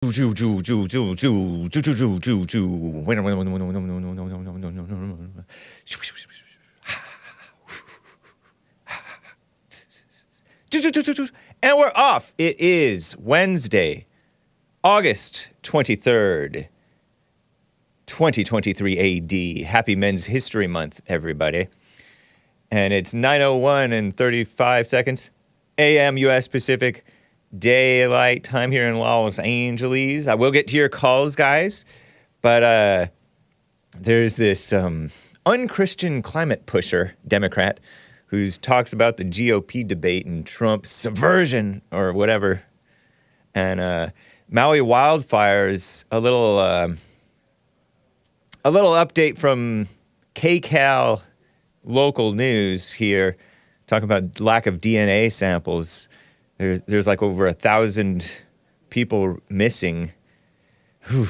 And we're off. It is Wednesday, August 23rd, 2023 AD. Happy Men's History Month, everybody. And it's 9:01 and 35 seconds a.m. U.S. Pacific Daylight Time here in Los Angeles. I will get to your calls, guys. But there's this unchristian climate pusher, Democrat, who talks about the GOP debate and Trump's subversion or whatever. And Maui wildfires, a little update from KCAL local news here, talking about lack of DNA samples. There's like over 1,000 people missing. Whew.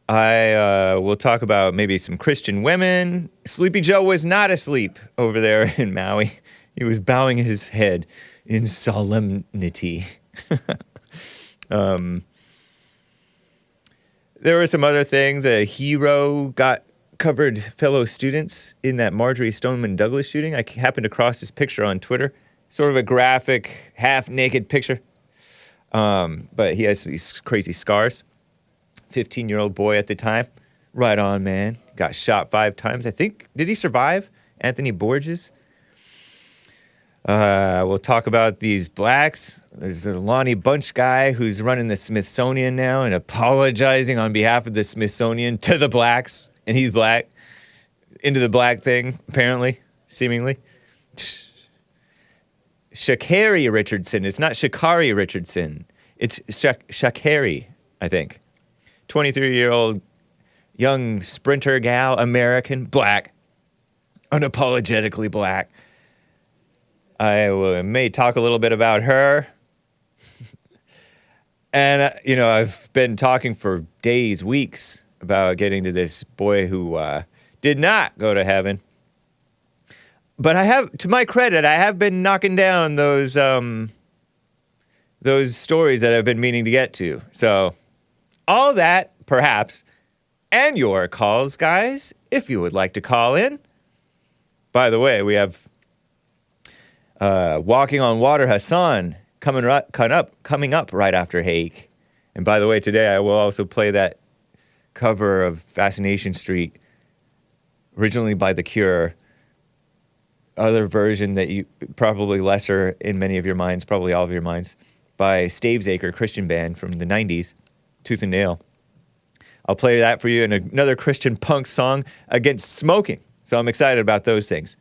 I will talk about maybe some Christian women. Sleepy Joe was not asleep over there in Maui. He was bowing his head in solemnity. There were some other things. A hero covered fellow students in that Marjorie Stoneman Douglas shooting. I happened to cross this picture on Twitter. Sort of a graphic, half-naked picture. But he has these crazy scars. 15-year-old boy at the time. Right on, man. Got shot 5 times. I think, did he survive? Anthony Borges. We'll talk about these blacks. There's a Lonnie Bunch guy who's running the Smithsonian now and apologizing on behalf of the Smithsonian to the blacks. And he's black. Into the black thing, apparently, seemingly. Sha'Carri Richardson. It's not Sha'Carri Richardson. It's Sha'Carri, I think. 23-year-old young sprinter gal, American, black, unapologetically black. I may talk a little bit about her. And, I've been talking for days, weeks, about getting to this boy who did not go to heaven. But I have, to my credit, I have been knocking down those stories that I've been meaning to get to. So, all that, perhaps, and your calls, guys, if you would like to call in. By the way, we have Walking on Water HASSAN coming up right after Hake. And by the way, today I will also play that cover of Fascination Street, originally by The Cure. Other version that you probably lesser in many of your minds, probably all of your minds, by Stavesacre, Christian band from the 90s, Tooth and Nail. I'll play that for you in another Christian punk song against smoking. So I'm excited about those things.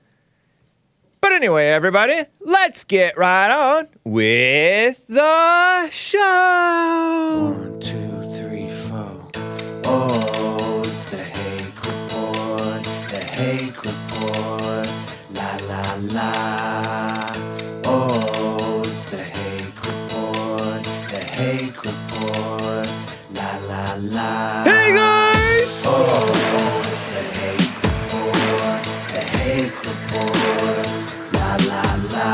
But anyway, everybody, let's get right on with the show. 1, 2, 3, 4. Oh, it's the Hake Report. The Hake Report. La la la. Oh, it's the Hake Report. The Hake Report. La la la. Hey guys! Oh, it's the Hake Report. The Hake Report. La la la.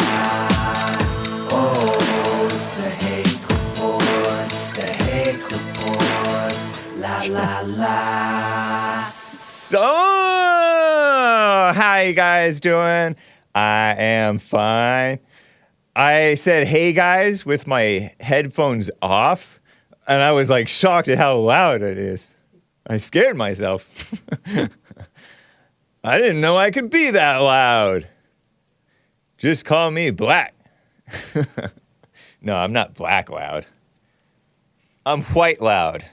Oh, it's the Hake Report. The Hake Report. La la la. So, how you guys doing? I am fine. I said, hey guys, with my headphones off, and I was like shocked at how loud it is. I scared myself. I didn't know I could be that loud. Just call me black. No, I'm not black loud. I'm white loud.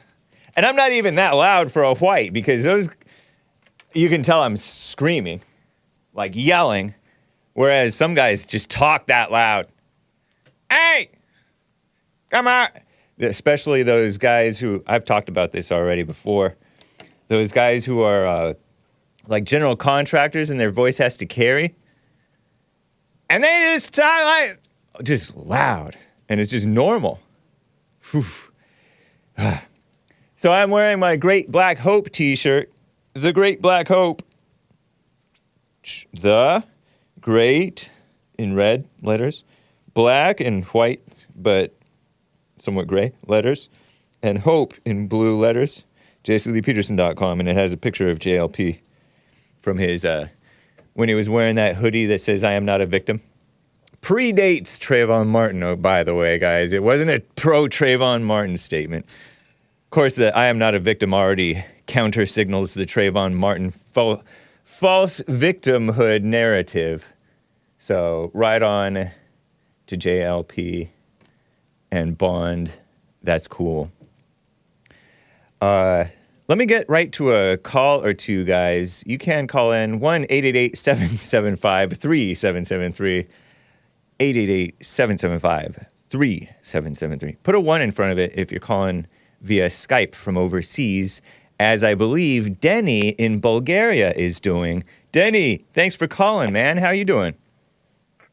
And I'm not even that loud for a white, because those, you can tell I'm screaming, like yelling, whereas some guys just talk that loud. Hey, come on. Especially those guys who, I've talked about this already before, those guys who are like general contractors and their voice has to carry. And they just talk like, just loud. And it's just normal. Whew. So I'm wearing my Great Black Hope t-shirt. The Great Black Hope. The Great, in red letters, black and white, but somewhat gray letters. and hope in blue letters, JCLeePeterson.com, and it has a picture of JLP from his, when he was wearing that hoodie that says, "I am not a victim." Predates Trayvon Martin, oh, by the way, guys. It wasn't a pro-Trayvon Martin statement. Of course, the "I am not a victim" already counter-signals the Trayvon Martin false victimhood narrative. So, right on to JLP and Bond. That's cool. Let me get right to a call or two, guys. You can call in 1-888-775-3773. 888-775-3773. Put a 1 in front of it if you're calling via Skype from overseas, as I believe Denny in Bulgaria is doing. Denny, thanks for calling, man. How you doing?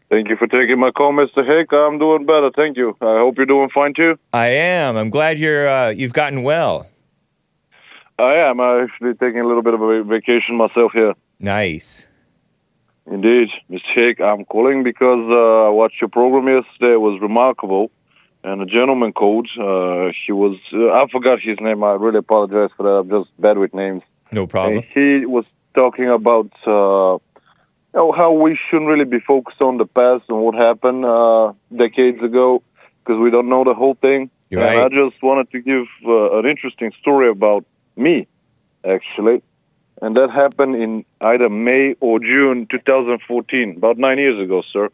Thank you for taking my call, Mr. Hake. I'm doing better, thank you. I hope you're doing fine, too. I am. I'm glad you've gotten well. I am. I'm actually taking a little bit of a vacation myself here. Nice. Indeed. Mr. Hake, I'm calling because I watched your program yesterday. It was remarkable. And a gentleman called. He was... I forgot his name. I really apologize for that. I'm just bad with names. No problem. And he was talking about how we shouldn't really be focused on the past and what happened decades ago because we don't know the whole thing. You're right. And I just wanted to give an interesting story about me, actually. And that happened in either May or June 2014, about 9 years ago, sir.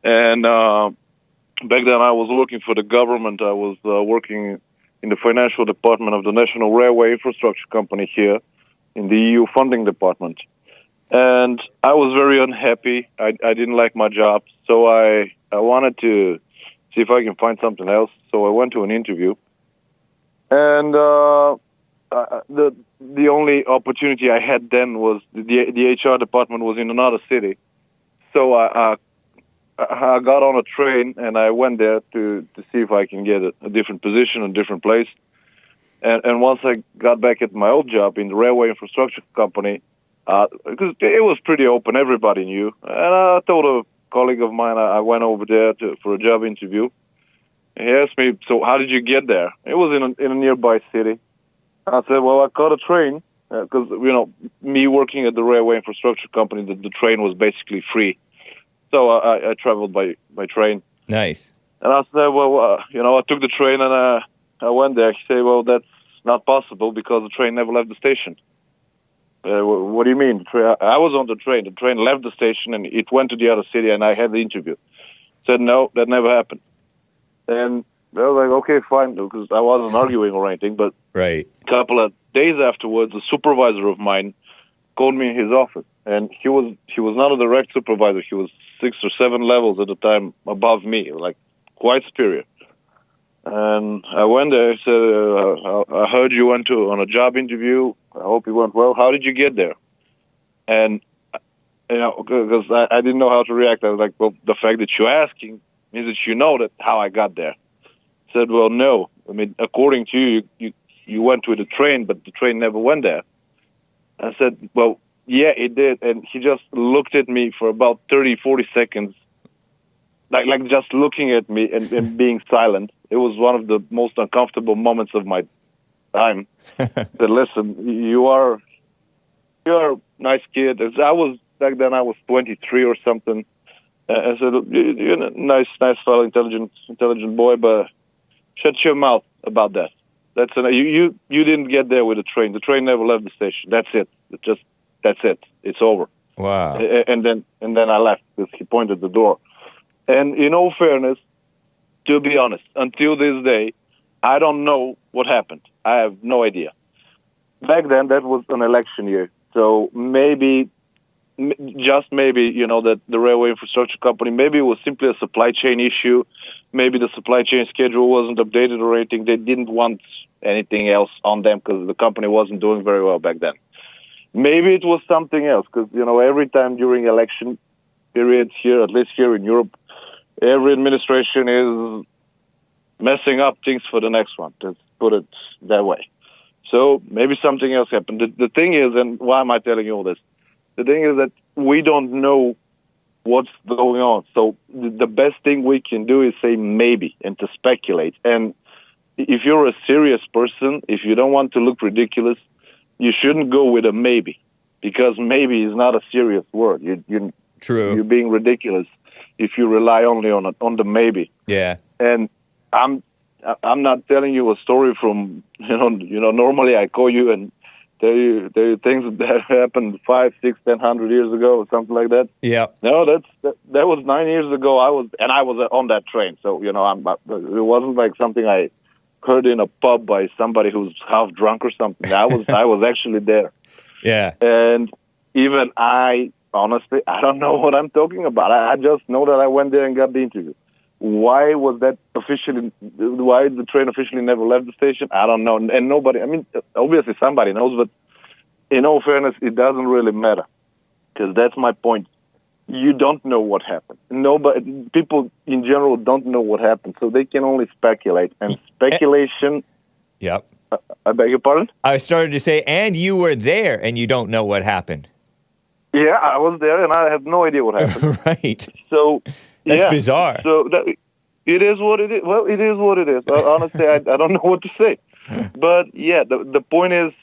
And back then I was working for the government. I was working in the financial department of the National Railway Infrastructure Company here in the EU funding department. And I was very unhappy. I didn't like my job, so I wanted to see if I can find something else. So I went to an interview. And the only opportunity I had then was the HR department was in another city. So I got on a train and I went there to see if I can get a different position, a different place. And once I got back at my old job in the railway infrastructure company, because it was pretty open, everybody knew. And I told a colleague of mine, I went over there for a job interview. He asked me, "So how did you get there?" It was in a nearby city. I said, "Well, I caught a train because, me working at the railway infrastructure company, the train was basically free. So I traveled by train." Nice. And I said, "Well, I took the train and I went there." He said, "Well, that's not possible because the train never left the station." What do you mean? I was on the train. The train left the station and it went to the other city and I had the interview. Said, "No, that never happened." And I was like, "Okay, fine," because I wasn't arguing or anything. But right. A couple of days afterwards, a supervisor of mine called me in his office. And he was not a direct supervisor. He was 6 or 7 levels at the time above me, like quite superior. And I went there. I said, "I heard you went on a job interview. I hope it went well. How did you get there?" And, because I didn't know how to react. I was like, "Well, the fact that you're asking means that you know that how I got there." I said, "Well, no. I mean, according to you went with a train, but the train never went there." I said, "Well, yeah, it did." And he just looked at me for about 30, 40 seconds, like just looking at me and being silent. It was one of the most uncomfortable moments of my time. I said, "Listen, you're a nice kid." Back then I was 23 or something. I said, "You're a nice fellow, intelligent boy, but shut your mouth about that. You didn't get there with a train. The train never left the station. That's it. That's it. It's over." Wow. And then I left because he pointed the door. And in all fairness, to be honest, until this day, I don't know what happened. I have no idea. Back then, that was an election year. So just maybe, that the railway infrastructure company, maybe it was simply a supply chain issue. Maybe the supply chain schedule wasn't updated or anything. They didn't want anything else on them because the company wasn't doing very well back then. Maybe it was something else because, every time during election periods here, at least here in Europe, every administration is messing up things for the next one, to put it that way. So maybe something else happened. The thing is, and why am I telling you all this? The thing is that we don't know what's going on. So the best thing we can do is say maybe and to speculate. And, if you're a serious person, if you don't want to look ridiculous, you shouldn't go with a maybe, because maybe is not a serious word. True. You're being ridiculous if you rely only on the maybe. Yeah. And I'm not telling you a story from normally I call you and tell you things that happened 5, 6, 10 years ago or something like that. Yeah. No, that was 9 years ago. I was on that train, so it wasn't like something I heard in a pub by somebody who's half drunk or something. I was actually there. Yeah. And even honestly, I don't know what I'm talking about. I just know that I went there and got the interview. Why the train officially never left the station? I don't know. And nobody, I mean, obviously somebody knows, but in all fairness, it doesn't really matter. Because that's my point. You don't know what happened. People in general don't know what happened, so they can only speculate. And speculation... Yep. I beg your pardon? I started to say, and you were there, and you don't know what happened. Yeah, I was there, and I have no idea what happened. Right. So... That's bizarre. So it is what it is. Well, it is what it is. Honestly, I don't know what to say. But yeah, the point is,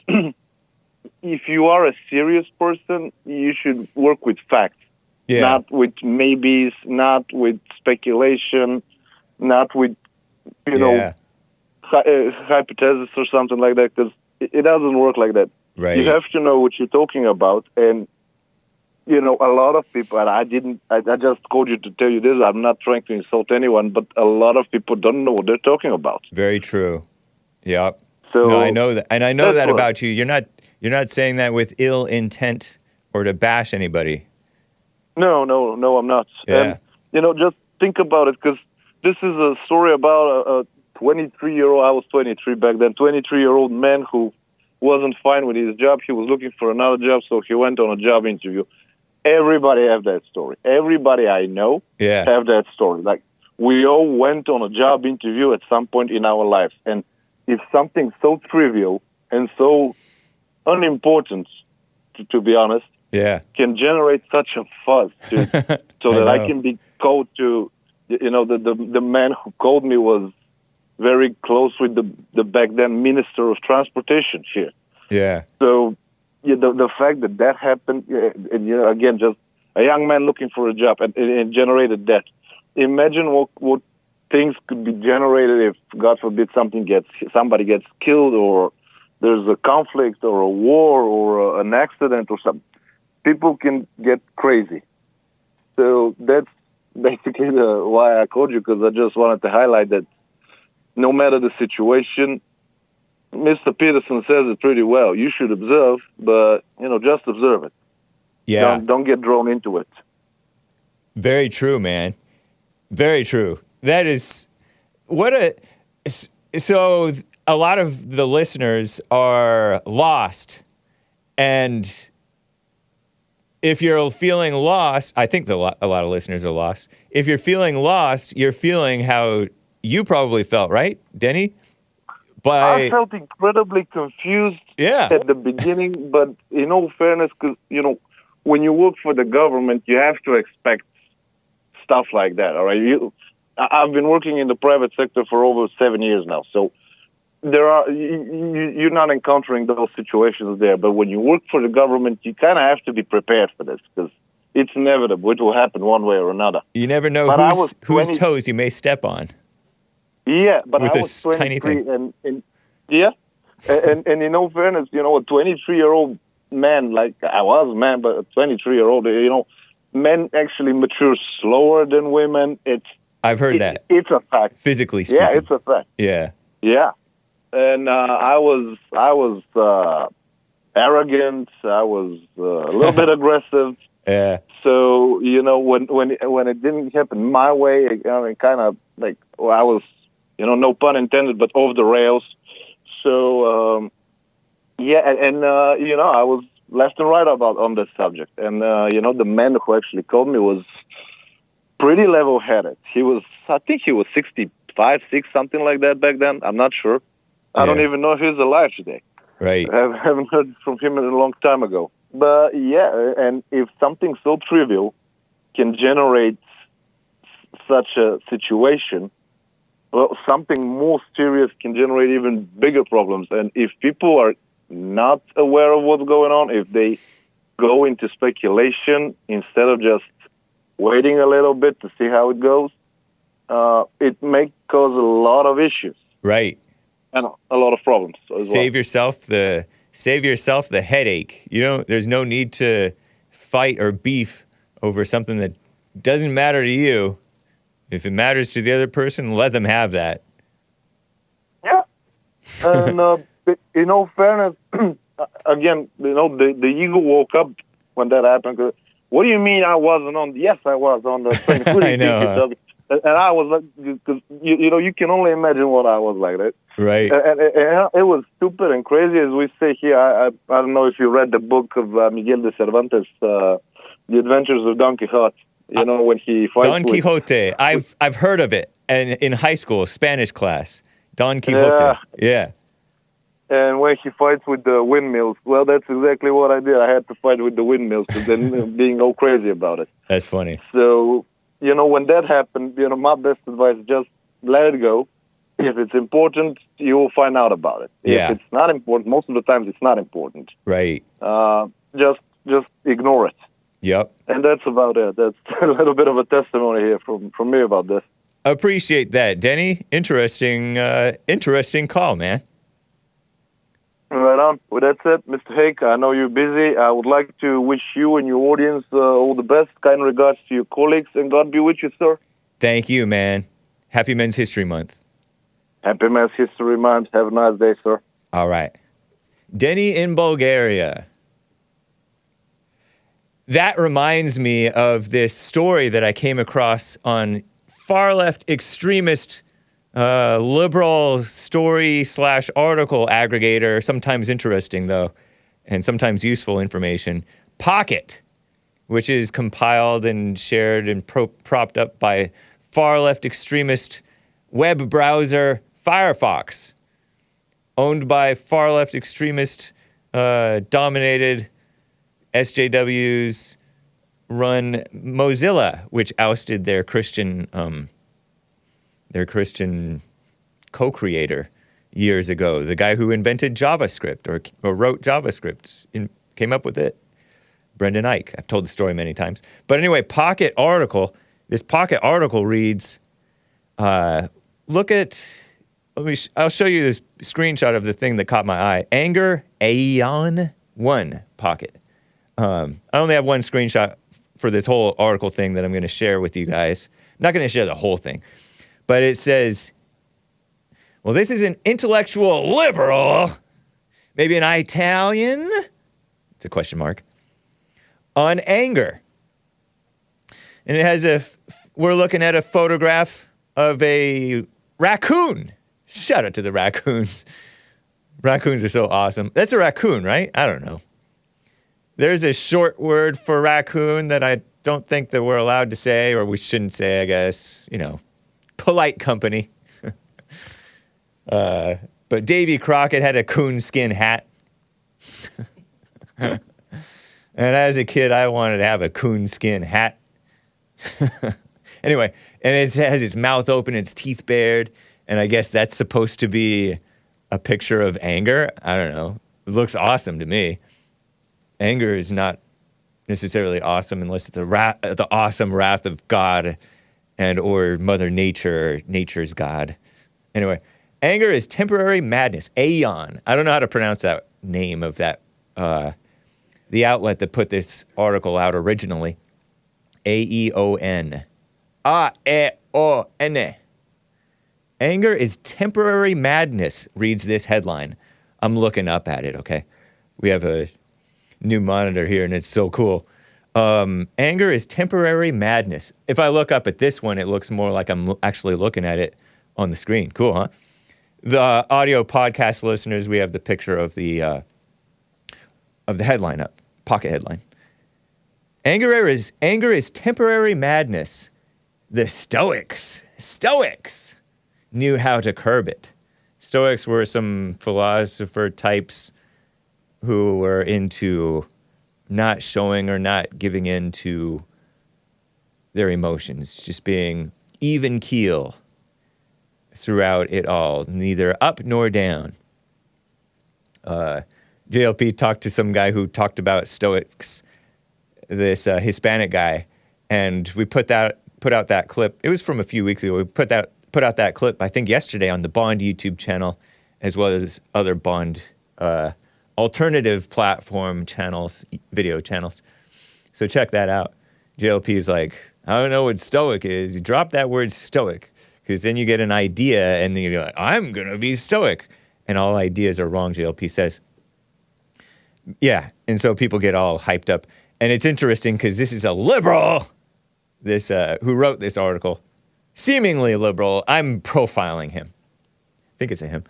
if you are a serious person, you should work with facts, not with maybes, not with speculation, not with hypothesis or something like that. Because it doesn't work like that. Right. You have to know what you're talking about, and a lot of people, and I just called you to tell you this, I'm not trying to insult anyone, but a lot of people don't know what they're talking about. Very true. Yep. So no, I know that. And I know that about you. You're not saying that with ill intent or to bash anybody. No, I'm not. Yeah. And, just think about it, because this is a story about a 23-year-old, I was 23 back then, 23-year-old man who wasn't fine with his job. He was looking for another job, so he went on a job interview. Everybody have that story. Everybody I know have that story. Like, we all went on a job interview at some point in our lives. And if something so trivial and so unimportant, to be honest, can generate such a fuss so that I can be called to, the man who called me was very close with the back then Minister of Transportation here. Yeah. So the fact that happened, and again, just a young man looking for a job, and it generated that. Imagine what things could be generated if, God forbid, somebody gets killed, or there's a conflict, or a war, or an accident, or something. People can get crazy. So that's basically why I called you, because I just wanted to highlight that no matter the situation, Mr. Peterson says it pretty well. You should observe, but, just observe it. Yeah. Don't get drawn into it. Very true, man. Very true. That is so a lot of the listeners are lost. And if you're feeling lost, I think a lot of listeners are lost. If you're feeling lost, you're feeling how you probably felt, right, Denny? I felt incredibly confused at the beginning, but in all fairness, because, when you work for the government, you have to expect stuff like that, all right? I've been working in the private sector for over 7 years now, so you're not encountering those situations there, but when you work for the government, you kind of have to be prepared for this, because it's inevitable. It will happen one way or another. You never know whose toes you may step on. Yeah, but I was 23, tiny thing. and in all fairness, a 23-year-old man, like I was a man, but a 23-year-old, men actually mature slower than women. I've heard that. It's a fact. Physically speaking. Yeah, it's a fact. Yeah. Yeah, and I was arrogant. I was a little bit aggressive. Yeah. So when it didn't happen my way, kind of like I was. No pun intended, but off the rails. So, I was left and right on this subject. And, the man who actually called me was pretty level-headed. I think he was 65, 6, something like that back then. I'm not sure. I don't even know if he's alive today. Right. I haven't heard from him in a long time ago. But, and if something so trivial can generate such a situation, well, something more serious can generate even bigger problems. And if people are not aware of what's going on, if they go into speculation instead of just waiting a little bit to see how it goes, it may cause a lot of issues. Right. And a lot of problems as Save yourself the headache. There's no need to fight or beef over something that doesn't matter to you. If it matters to the other person, let them have that. Yeah. And in all fairness, again, the ego woke up when that happened. What do you mean I wasn't on? Yes, I was on the thing. Who do you I know. think you're talking? And I was like, because you can only imagine what I was like, right? Right. And it was stupid and crazy, as we say here. I don't know if you read the book of Miguel de Cervantes, The Adventures of Don Quixote. When he fights Don Quixote. I've heard of it, and in high school, Spanish class. Don Quixote. Yeah. And when he fights with the windmills, well, that's exactly what I did. I had to fight with the windmills, and then being all crazy about it. That's funny. So, when that happened, my best advice is just let it go. If it's important, you will find out about it. Yeah. If it's not important, most of the times it's not important. Right. Just ignore it. Yep. And that's about it. That's a little bit of a testimony here from me about this. Appreciate that, Denny. Interesting call, man. Right on. With that said, Mr. Hake, I know you're busy. I would like to wish you and your audience all the best. Kind regards to your colleagues, and God be with you, sir. Thank you, man. Happy Men's History Month. Happy Men's History Month. Have a nice day, sir. All right. Denny in Bulgaria. That reminds me of this story that I came across on far-left extremist liberal story/article aggregator, sometimes interesting, though, and sometimes useful information, Pocket, which is compiled and shared and propped up by far-left extremist web browser Firefox, owned by far-left extremist dominated SJWs run Mozilla, which ousted their Christian co-creator years ago, the guy who invented JavaScript or wrote JavaScript and came up with it, Brendan Ike. I've told the story many times. But anyway, this Pocket article reads, I'll show you this screenshot of the thing that caught my eye. Anger, Aeon 1 Pocket. I only have one screenshot for this whole article thing that I'm going to share with you guys. I'm not going to share the whole thing. But it says, well, this is an intellectual liberal, maybe an Italian, it's a question mark, on anger. And it has we're looking at a photograph of a raccoon. Shout out to the raccoons. Raccoons are so awesome. That's a raccoon, right? I don't know. There's a short word for raccoon that I don't think that we're allowed to say, or we shouldn't say, I guess. Polite company. But Davy Crockett had a coonskin hat. And as a kid, I wanted to have a coonskin hat. Anyway, and it has its mouth open, its teeth bared, and I guess that's supposed to be a picture of anger. I don't know. It looks awesome to me. Anger is not necessarily awesome unless it's the awesome wrath of God and or Mother Nature, nature's God. Anyway, anger is temporary madness. Aeon. I don't know how to pronounce that name of that, the outlet that put this article out originally. Aeon. Aeon. Anger is temporary madness, reads this headline. I'm looking up at it, okay? We have a new monitor here, and it's so cool. Anger is temporary madness. If I look up at this one, it looks more like I'm actually looking at it on the screen. Cool, huh? The audio podcast listeners, we have the picture of the headline up, Pocket headline. Anger is temporary madness. The Stoics knew how to curb it. Stoics were some philosopher types who were into not showing or not giving in to their emotions, just being even keel, throughout it all, neither up nor down. JLP talked to some guy who talked about Stoics, this Hispanic guy, and we put out that clip. It was from a few weeks ago. We put out that clip, I think, yesterday on the Bond YouTube channel, as well as other Bond alternative platform channels, video channels. So check that out. JLP is like, I don't know what Stoic is. You drop that word Stoic, because then you get an idea, and then you're like, I'm going to be Stoic. And all ideas are wrong, JLP says. Yeah, and so people get all hyped up. And it's interesting, because this is a liberal, who wrote this article. Seemingly liberal. I'm profiling him. I think it's a him.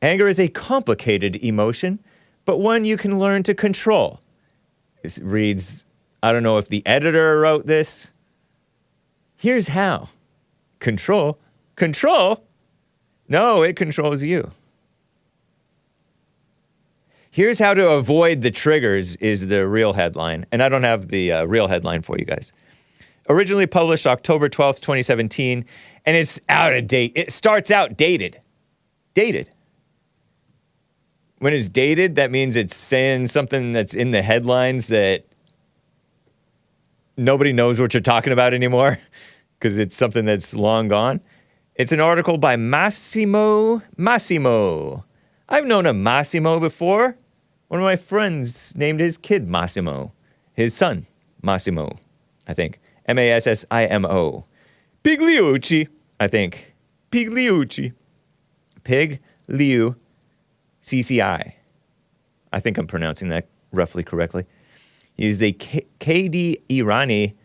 Anger is a complicated emotion, but one you can learn to control. This reads, I don't know if the editor wrote this. Here's how. Control? Control? No, it controls you. Here's how to avoid the triggers is the real headline. And I don't have the real headline for you guys. Originally published October 12th, 2017, and it's out of date. It starts out dated. Dated. When it's dated, that means it's saying something that's in the headlines that nobody knows what you're talking about anymore because it's something that's long gone. It's an article by Massimo. I've known a Massimo before. One of my friends named his kid Massimo. His son, Massimo, I think. Massimo. Pigliucci, I think. Pigliucci. Pigliu. CCI. I think I'm pronouncing that roughly correctly. He's the K.D. Irani,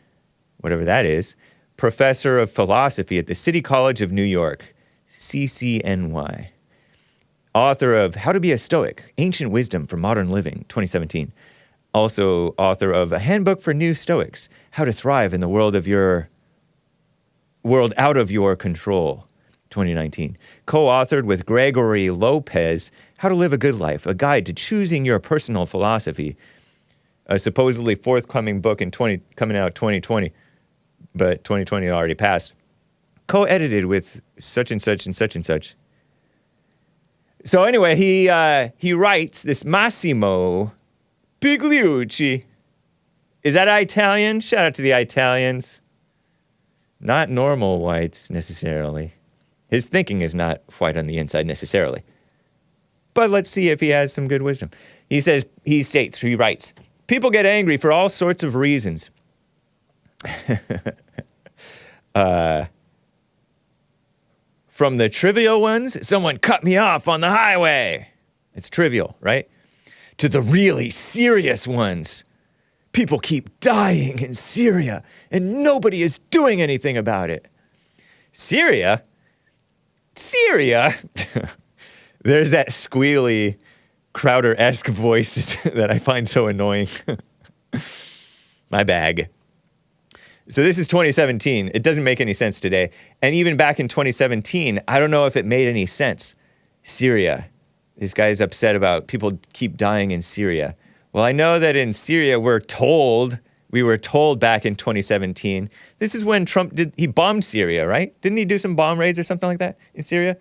whatever that is, professor of philosophy at the City College of New York, CCNY. Author of How to Be a Stoic, Ancient Wisdom for Modern Living, 2017. Also author of A Handbook for New Stoics, How to Thrive in the World Out of Your Control, 2019. Co-authored with Gregory Lopez, How to Live a Good Life, A Guide to Choosing Your Personal Philosophy, a supposedly forthcoming book coming out 2020, but 2020 already passed. Co-edited with such and such and such and such. So anyway, he writes, this Massimo Pigliucci. Is that Italian? Shout out to the Italians. Not normal whites, necessarily. His thinking is not white on the inside, necessarily. But let's see if he has some good wisdom. He writes, people get angry for all sorts of reasons. From the trivial ones, someone cut me off on the highway. It's trivial, right? To the really serious ones. People keep dying in Syria, and nobody is doing anything about it. Syria? There's that squealy, Crowder-esque voice that I find so annoying. My bag. So this is 2017. It doesn't make any sense today. And even back in 2017, I don't know if it made any sense. Syria. This guy's upset about people keep dying in Syria. Well, I know that in Syria, we were told back in 2017, this is when Trump he bombed Syria, right? Didn't he do some bomb raids or something like that in Syria?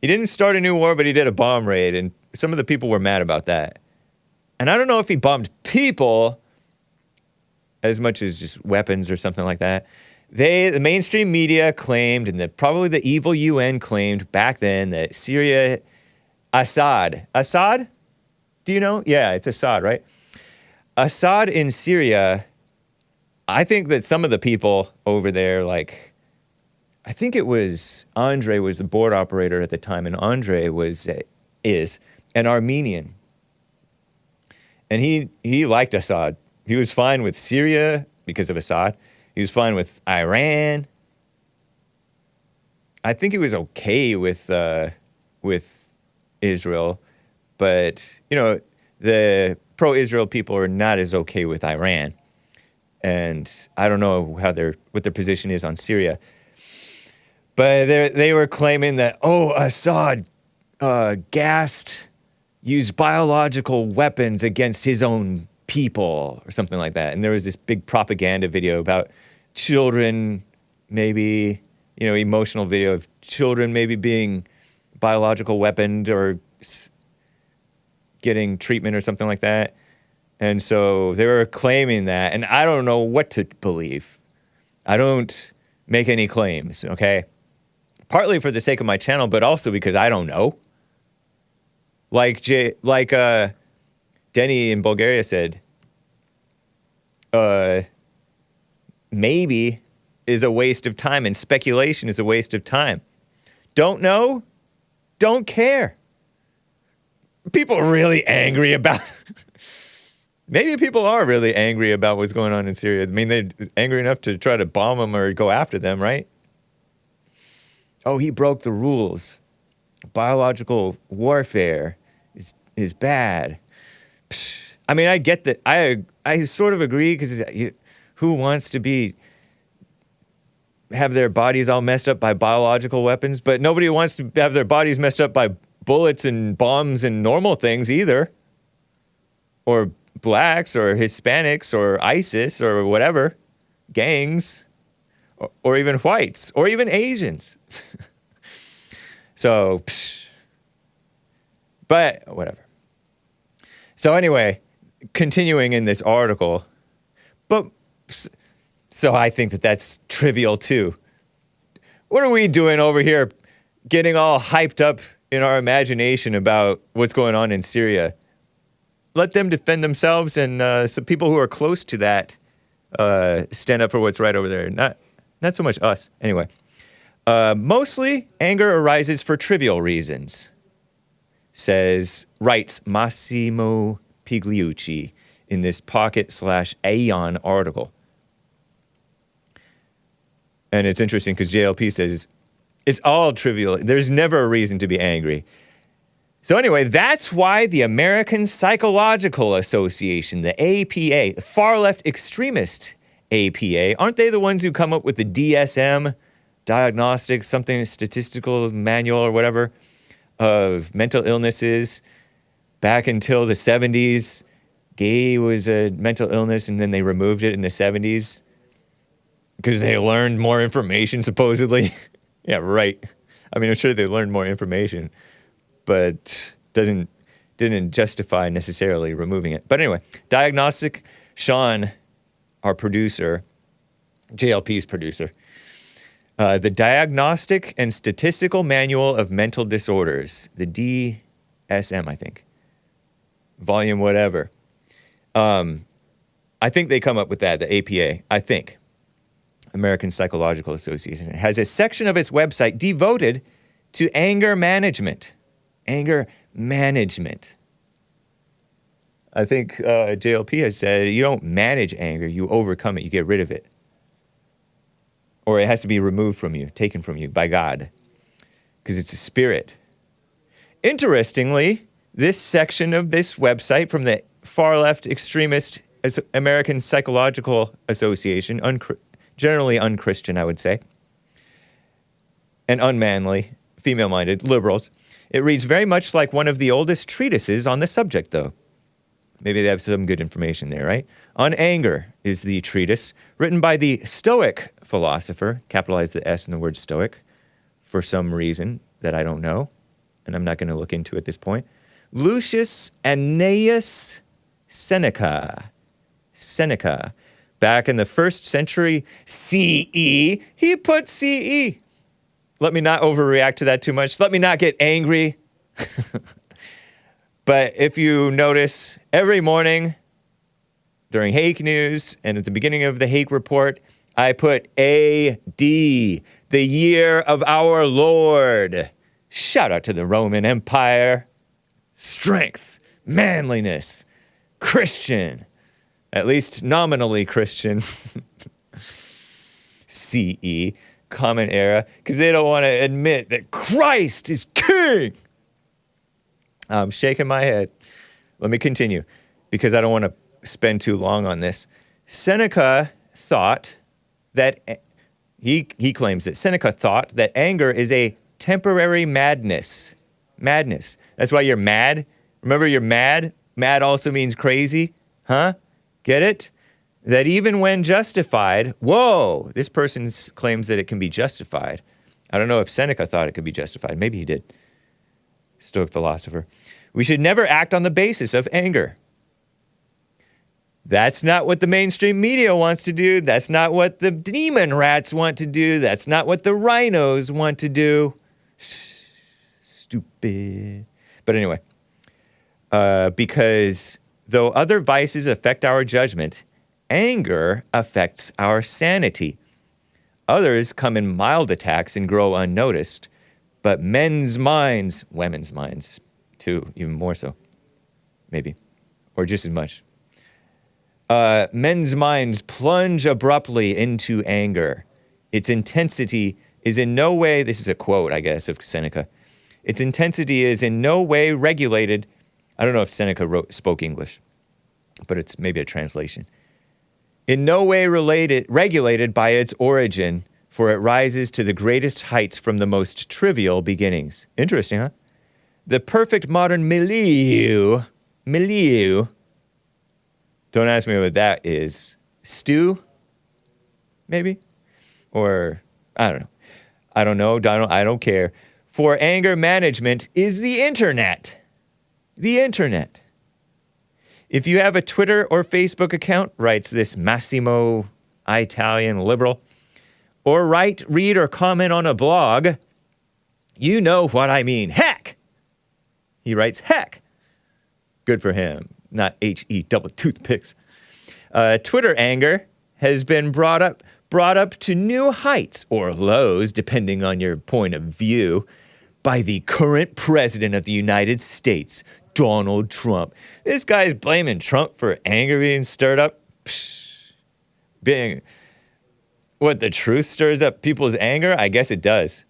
He didn't start a new war, but he did a bomb raid, and some of the people were mad about that. And I don't know if he bombed people as much as just weapons or something like that. The mainstream media claimed, and probably the evil UN claimed back then that Syria, Assad, do you know? Yeah, it's Assad, right? Assad in Syria, I think that some of the people over there, like, I think it was Andre was the board operator at the time, and Andre is an Armenian. And he liked Assad. He was fine with Syria because of Assad. He was fine with Iran. I think he was okay with Israel, but the pro-Israel people are not as okay with Iran, and I don't know what their position is on Syria. But they were claiming that Assad used biological weapons against his own people or something like that. And there was this big propaganda video about children, maybe, emotional video of children maybe being biological weaponed or getting treatment or something like that. And so they were claiming that, and I don't know what to believe. I don't make any claims, okay? Partly for the sake of my channel, but also because I don't know. Like Denny in Bulgaria said, maybe is a waste of time, and speculation is a waste of time. Don't know? Don't care. People are really angry about... Maybe people are really angry about what's going on in Syria. I mean, they're angry enough to try to bomb them or go after them, right? Oh, he broke the rules. Biological warfare is bad. I mean, I get that. I sort of agree, because who wants to have their bodies all messed up by biological weapons? But nobody wants to have their bodies messed up by bullets and bombs and normal things either. Or blacks or Hispanics or ISIS or whatever, gangs, or even whites, or even Asians. So, but whatever. So anyway, continuing in this article, so I think that that's trivial too. What are we doing over here getting all hyped up in our imagination about what's going on in Syria? Let them defend themselves, and some people who are close to that stand up for what's right over there. Not so much us. Anyway, mostly anger arises for trivial reasons, writes Massimo Pigliucci in this Pocket/Aeon article. And it's interesting because JLP says it's all trivial. There's never a reason to be angry. So anyway, that's why the American Psychological Association, the APA, the far-left extremist APA, aren't they the ones who come up with the DSM, diagnostic, something, statistical manual or whatever, of mental illnesses? Back until the 70s, gay was a mental illness, and then they removed it in the 70s because they learned more information, supposedly. Yeah, right. I mean, I'm sure they learned more information, but didn't justify necessarily removing it. But anyway, diagnostic, Sean, our producer, JLP's producer, the Diagnostic and Statistical Manual of Mental Disorders, the DSM, I think, volume whatever. I think they come up with that, the APA, I think. American Psychological Association. It has a section of its website devoted to anger management. Anger management. I think JLP has said you don't manage anger, you overcome it, you get rid of it. Or it has to be removed from you, taken from you by God, because it's a spirit. Interestingly, this section of this website from the far-left extremist American Psychological Association, generally unchristian, I would say, and unmanly, female-minded, liberals, it reads very much like one of the oldest treatises on the subject, though. Maybe they have some good information there, right? On Anger is the treatise, written by the Stoic philosopher, capitalize the S in the word Stoic, for some reason that I don't know, and I'm not going to look into at this point. Lucius Annaeus Seneca. Seneca. Back in the 1st century CE, he put CE. Let me not overreact to that too much. Let me not get angry. But if you notice, every morning during Hake News and at the beginning of the Hake Report, I put AD, the year of our Lord. Shout out to the Roman Empire. Strength, manliness, Christian, at least nominally Christian. CE. Common Era, because they don't want to admit that Christ is king. I'm shaking my head. Let me continue, because I don't want to spend too long on this. Seneca thought that, he claims that Seneca thought that anger is a temporary madness. Madness. That's why you're mad. Remember, you're mad? Mad also means crazy. Huh? Get it? That even when justified, whoa, this person claims that it can be justified. I don't know if Seneca thought it could be justified. Maybe he did. Stoic philosopher. We should never act on the basis of anger. That's not what the mainstream media wants to do. That's not what the demon rats want to do. That's not what the rhinos want to do. Stupid. But anyway, because though other vices affect our judgment, anger affects our sanity. Others come in mild attacks and grow unnoticed, but men's minds, women's minds too, even more so, maybe, or just as much. Men's minds plunge abruptly into anger. Its intensity is in no way, this is a quote, I guess, of Seneca. Its intensity is in no way regulated. I don't know if Seneca spoke English, but it's maybe a translation. In no way regulated by its origin, for it rises to the greatest heights from the most trivial beginnings. Interesting, huh? The perfect modern milieu. Don't ask me what that is. Stew? Maybe? Or, I don't know. I don't care. For anger management is the internet. The internet. If you have a Twitter or Facebook account, writes this Massimo Italian liberal, or write, read, or comment on a blog, you know what I mean. Heck! He writes heck. Good for him. Not H-E double toothpicks. Twitter anger has been brought up to new heights or lows, depending on your point of view, by the current president of the United States, Donald Trump. This guy's blaming Trump for anger being stirred up. What, the truth stirs up people's anger? I guess it does.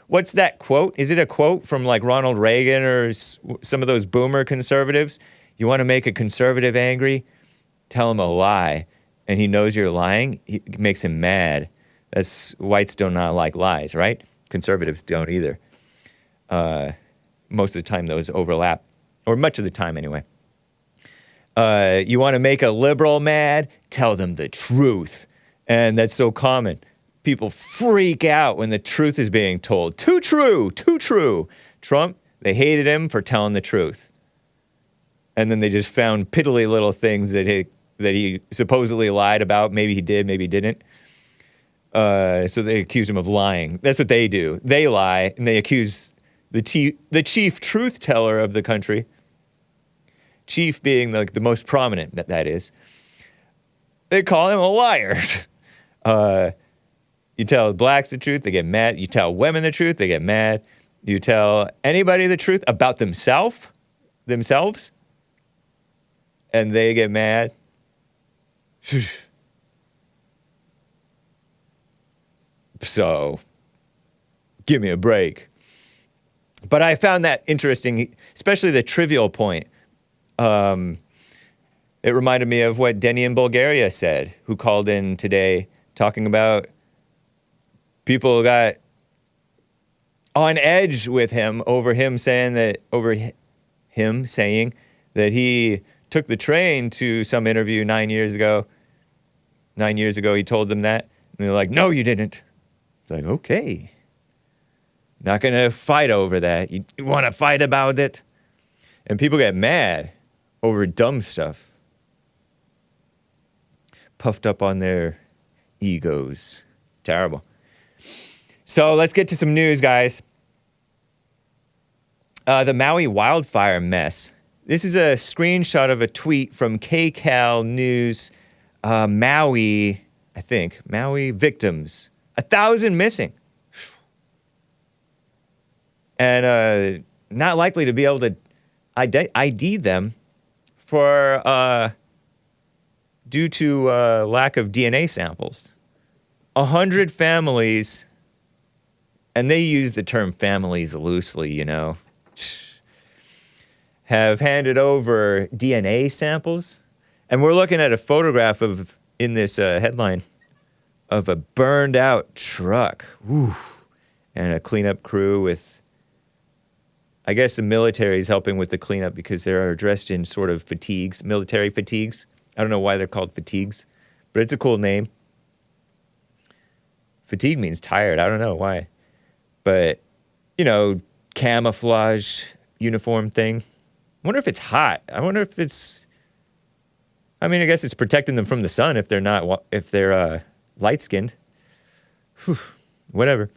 What's that quote? Is it a quote from like Ronald Reagan or some of those boomer conservatives? You want to make a conservative angry? Tell him a lie. And he knows you're lying. It makes him mad. Whites do not like lies, right? Conservatives don't either. Most of the time those overlap. Or much of the time anyway. You want to make a liberal mad? Tell them the truth. And that's so common. People freak out when the truth is being told. Too true. Trump, they hated him for telling the truth. And then they just found piddly little things that he supposedly lied about. Maybe he did, maybe he didn't. So they accuse him of lying. That's what they do. They lie, and they accuse the chief truth teller of the country. Chief being like the most prominent, that is. They call him a liar. You tell blacks the truth, they get mad. You tell women the truth, they get mad. You tell anybody the truth about themselves, and they get mad. So, give me a break. But I found that interesting, especially the trivial point. It reminded me of what DENNY in Bulgaria said, who called in today talking about people got on edge with him over him saying that he took the train to some interview 9 years ago. 9 years ago, he told them that. And they're like, no, you didn't. It's like, okay. Not going to fight over that. You want to fight about it? And people get mad over dumb stuff. Puffed up on their egos. Terrible. So let's get to some news, guys. The Maui wildfire mess. This is a screenshot of a tweet from KCAL News. Maui victims. 1,000 missing. And not likely to be able to ID them for due to lack of DNA samples. 100 families, and they use the term families loosely, you know, have handed over DNA samples. And we're looking at a photograph in this headline of a burned out truck. Woo. And a cleanup crew with, I guess the military is helping with the cleanup because they're dressed in sort of fatigues, military fatigues. I don't know why they're called fatigues, but it's a cool name. Fatigue means tired. I don't know why. But, camouflage uniform thing. I wonder if it's hot. I wonder if it's... I mean, I guess it's protecting them from the sun if they're light-skinned. Whew, whatever.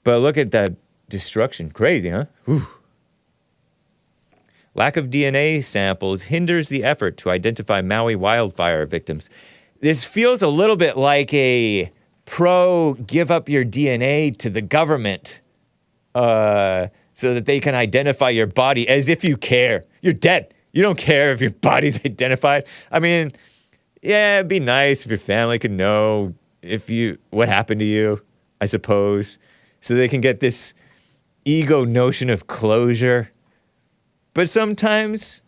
But look at that destruction. Crazy, huh? Whew. Lack of DNA samples hinders the effort to identify Maui wildfire victims. This feels a little bit like a give up your DNA to the government so that they can identify your body as if you care. You're dead. You don't care if your body's identified. I mean, yeah, it'd be nice if your family could know what happened to you, I suppose, so they can get this ego notion of closure. But sometimes,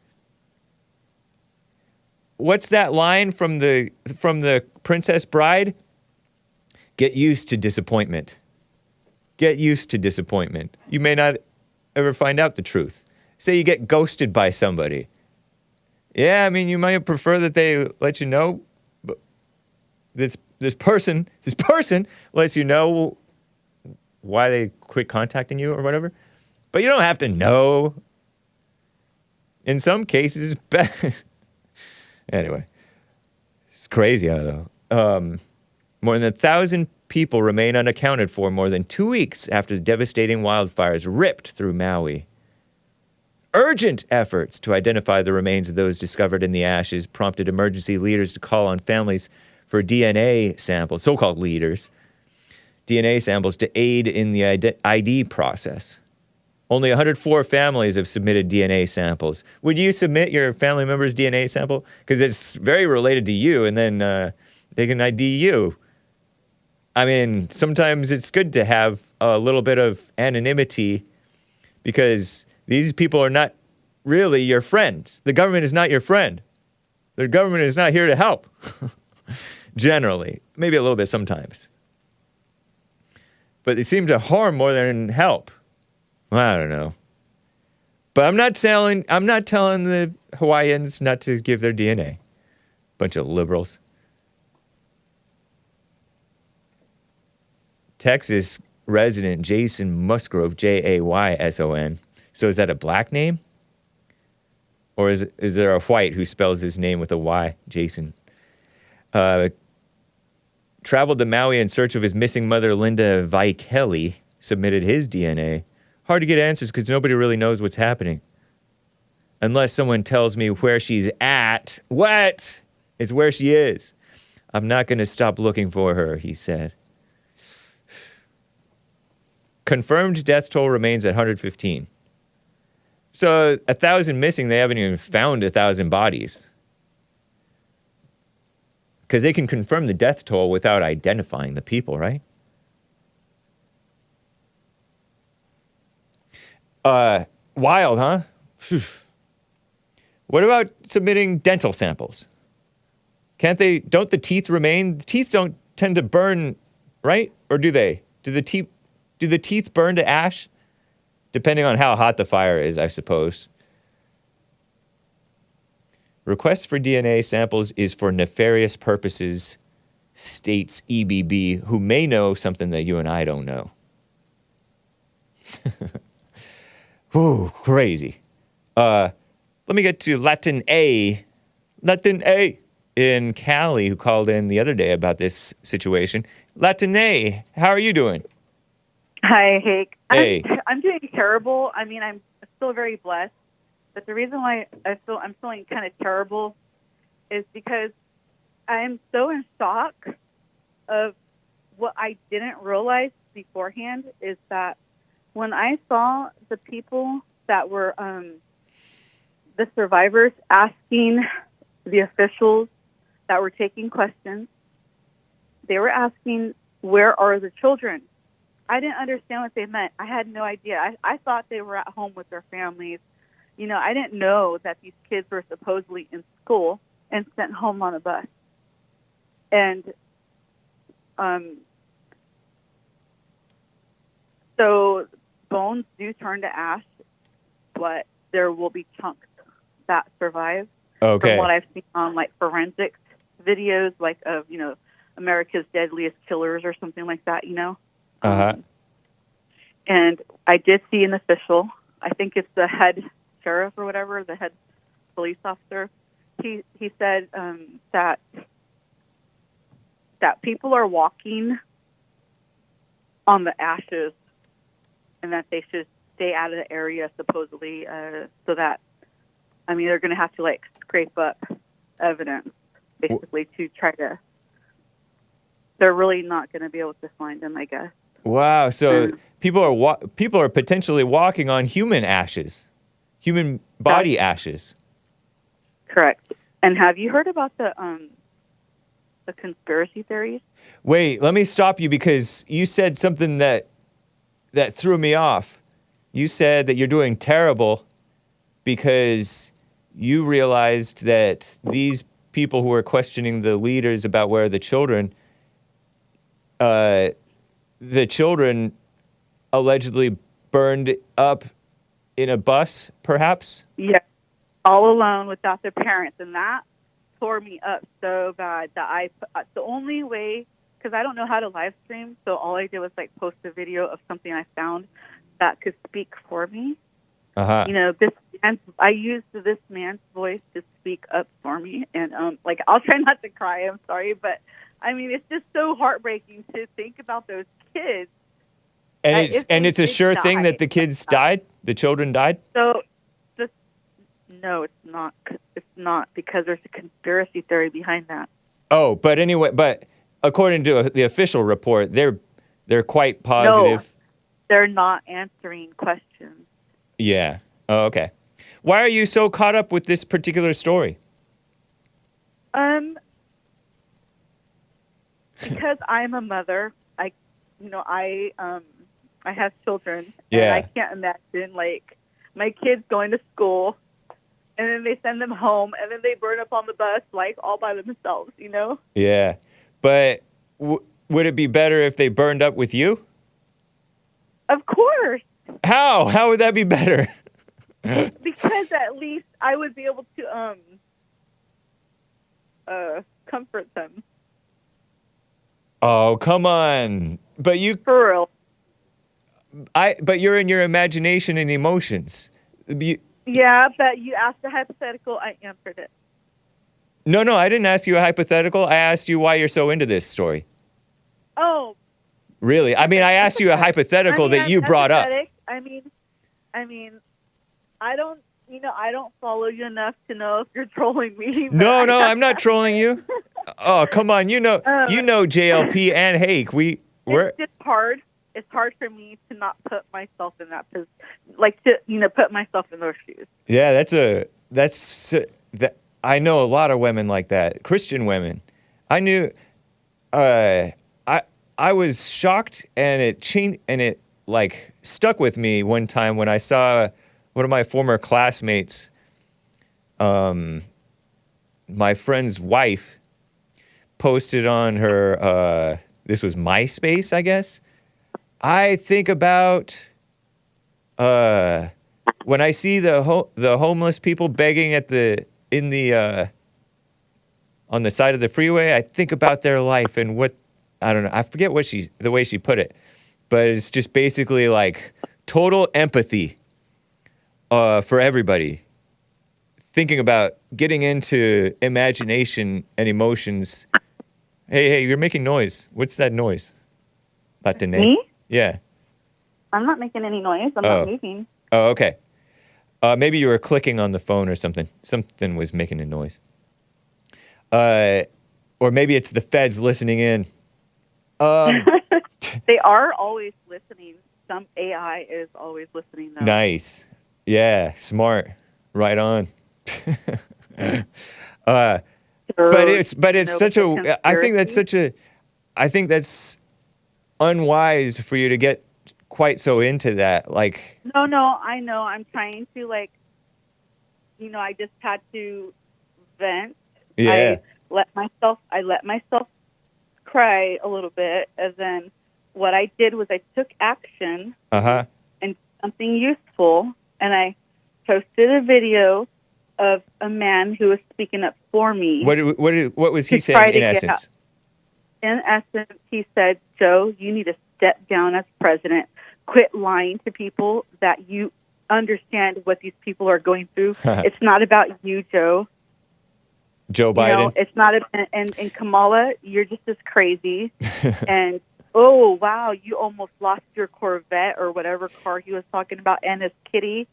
what's that line from the Princess Bride? Get used to disappointment. Get used to disappointment. You may not ever find out the truth. Say you get ghosted by somebody. Yeah, I mean, you might prefer that they let you know, but this person lets you know why they quit contacting you or whatever. But you don't have to know. In some cases, anyway, it's crazy, though. More than 1,000 people remain unaccounted for more than 2 weeks after the devastating wildfires ripped through Maui. Urgent efforts to identify the remains of those discovered in the ashes prompted emergency leaders to call on families for DNA samples, so-called leaders, DNA samples to aid in the ID process. Only 104 families have submitted DNA samples. Would you submit your family member's DNA sample? Because it's very related to you, and then they can ID you. I mean, sometimes it's good to have a little bit of anonymity because these people are not really your friends. The government is not your friend. The government is not here to help. Generally. Maybe a little bit sometimes. But they seem to harm more than help. I don't know. But I'm not telling the Hawaiians not to give their DNA. Bunch of liberals. Texas resident Jason Musgrove, Jayson. So is that a black name? Or is there a white who spells his name with a Y? Jason. Traveled to Maui in search of his missing mother, Linda Vaikeli, submitted his DNA. Hard to get answers because nobody really knows what's happening. Unless someone tells me where she's at. What? It's where she is. I'm not going to stop looking for her, he said. Confirmed death toll remains at 115. So 1,000 missing, they haven't even found 1,000 bodies. Because they can confirm the death toll without identifying the people, right? Wild, huh? Whew. What about submitting dental samples? Don't the teeth remain? The teeth don't tend to burn, right? Or do they? Do the teeth burn to ash? Depending on how hot the fire is, I suppose. Request for DNA samples is for nefarious purposes, states EBB, who may know something that you and I don't know. Ooh, crazy. Let me get to Latin A in Cali, who called in the other day about this situation. Latin A, how are you doing? Hi, Hake. Hey. I'm doing terrible. I mean, I'm still very blessed. But the reason why I'm feeling kind of terrible is because I'm so in shock of what I didn't realize beforehand is that when I saw the people that were the survivors asking the officials that were taking questions, they were asking, where are the children? I didn't understand what they meant. I had no idea. I thought they were at home with their families. You know, I didn't know that these kids were supposedly in school and sent home on a bus. And so bones do turn to ash, but there will be chunks that survive. Okay. From what I've seen on like forensics videos, like of, America's Deadliest Killers or something like that, you know. Uh-huh. And I did see an official. I think it's the head sheriff or whatever, the head police officer. He said that people are walking on the ashes, and that they should stay out of the area supposedly, so that, I mean, they're going to have to like scrape up evidence basically to try to. They're really not going to be able to find them, I guess. Wow. So people are potentially walking on human ashes, human body ashes. Correct. And have you heard about the conspiracy theories? Wait, let me stop you because you said something that threw me off. You said that you're doing terrible because you realized that these people who are questioning the leaders about where the children allegedly burned up in a bus, perhaps? Yeah, all alone without their parents, and that tore me up so bad that the only way, because I don't know how to live stream, so all I did was like post a video of something I found that could speak for me. Uh-huh. You know, I used this man's voice to speak up for me, and like I'll try not to cry. I'm sorry, but I mean it's just so heartbreaking to think about those kids. And it's a sure thing that the kids died. The children died. So, no, it's not. It's not, because there's a conspiracy theory behind that. Oh, but anyway, according to the official report, they're quite positive. No, they're not answering questions. Yeah. Oh, okay. Why are you so caught up with this particular story? Because I'm a mother. I have children. Yeah. And I can't imagine like my kids going to school, and then they send them home, and then they burn up on the bus like all by themselves. You know? Yeah. But would it be better if they burned up with you? Of course. How? How would that be better? Because at least I would be able to comfort them. Oh, come on. But For real. But you're in your imagination and emotions. Yeah, but you asked a hypothetical, I answered it. No, I didn't ask you a hypothetical. I asked you why you're so into this story. Oh. Really? I mean, I asked you a hypothetical that you brought up. I mean, I don't follow you enough to know if you're trolling me. No, I'm not trolling you. Oh, come on. You know JLP and Hake. It's just hard. It's hard for me to not put myself in that position, like to put myself in those shoes. Yeah, I know a lot of women like that, Christian women. I knew, I was shocked, and it changed, and it like stuck with me one time when I saw one of my former classmates, my friend's wife, posted on her, this was MySpace, I guess. I think about when I see the homeless people begging on the side of the freeway. I think about their life and what, I don't know. I forget the way she put it, but it's just basically like total empathy for everybody. Thinking about getting into imagination and emotions. Hey, you're making noise. What's that noise? Me? Yeah. I'm not making any noise. I'm not moving. Oh, okay. Maybe you were clicking on the phone or something. Something was making a noise. Or maybe it's the feds listening in. They are always listening. Some AI is always listening, though. Nice. Yeah, smart. Right on. But it's such a, I think that's unwise for you to get quite so into that. Like, no, I know. I'm trying to I just had to vent. Yeah. I let myself cry a little bit, and then what I did was I took action and something useful, and I posted a video of a man who was speaking up for me. What was he saying in essence? in essence, he said, Joe, you need to step down as president. Quit lying to people that you understand what these people are going through. It's not about you, Joe. Joe Biden. You know, it's not. And Kamala, you're just as crazy. And oh wow, you almost lost your Corvette or whatever car he was talking about, and his kitty.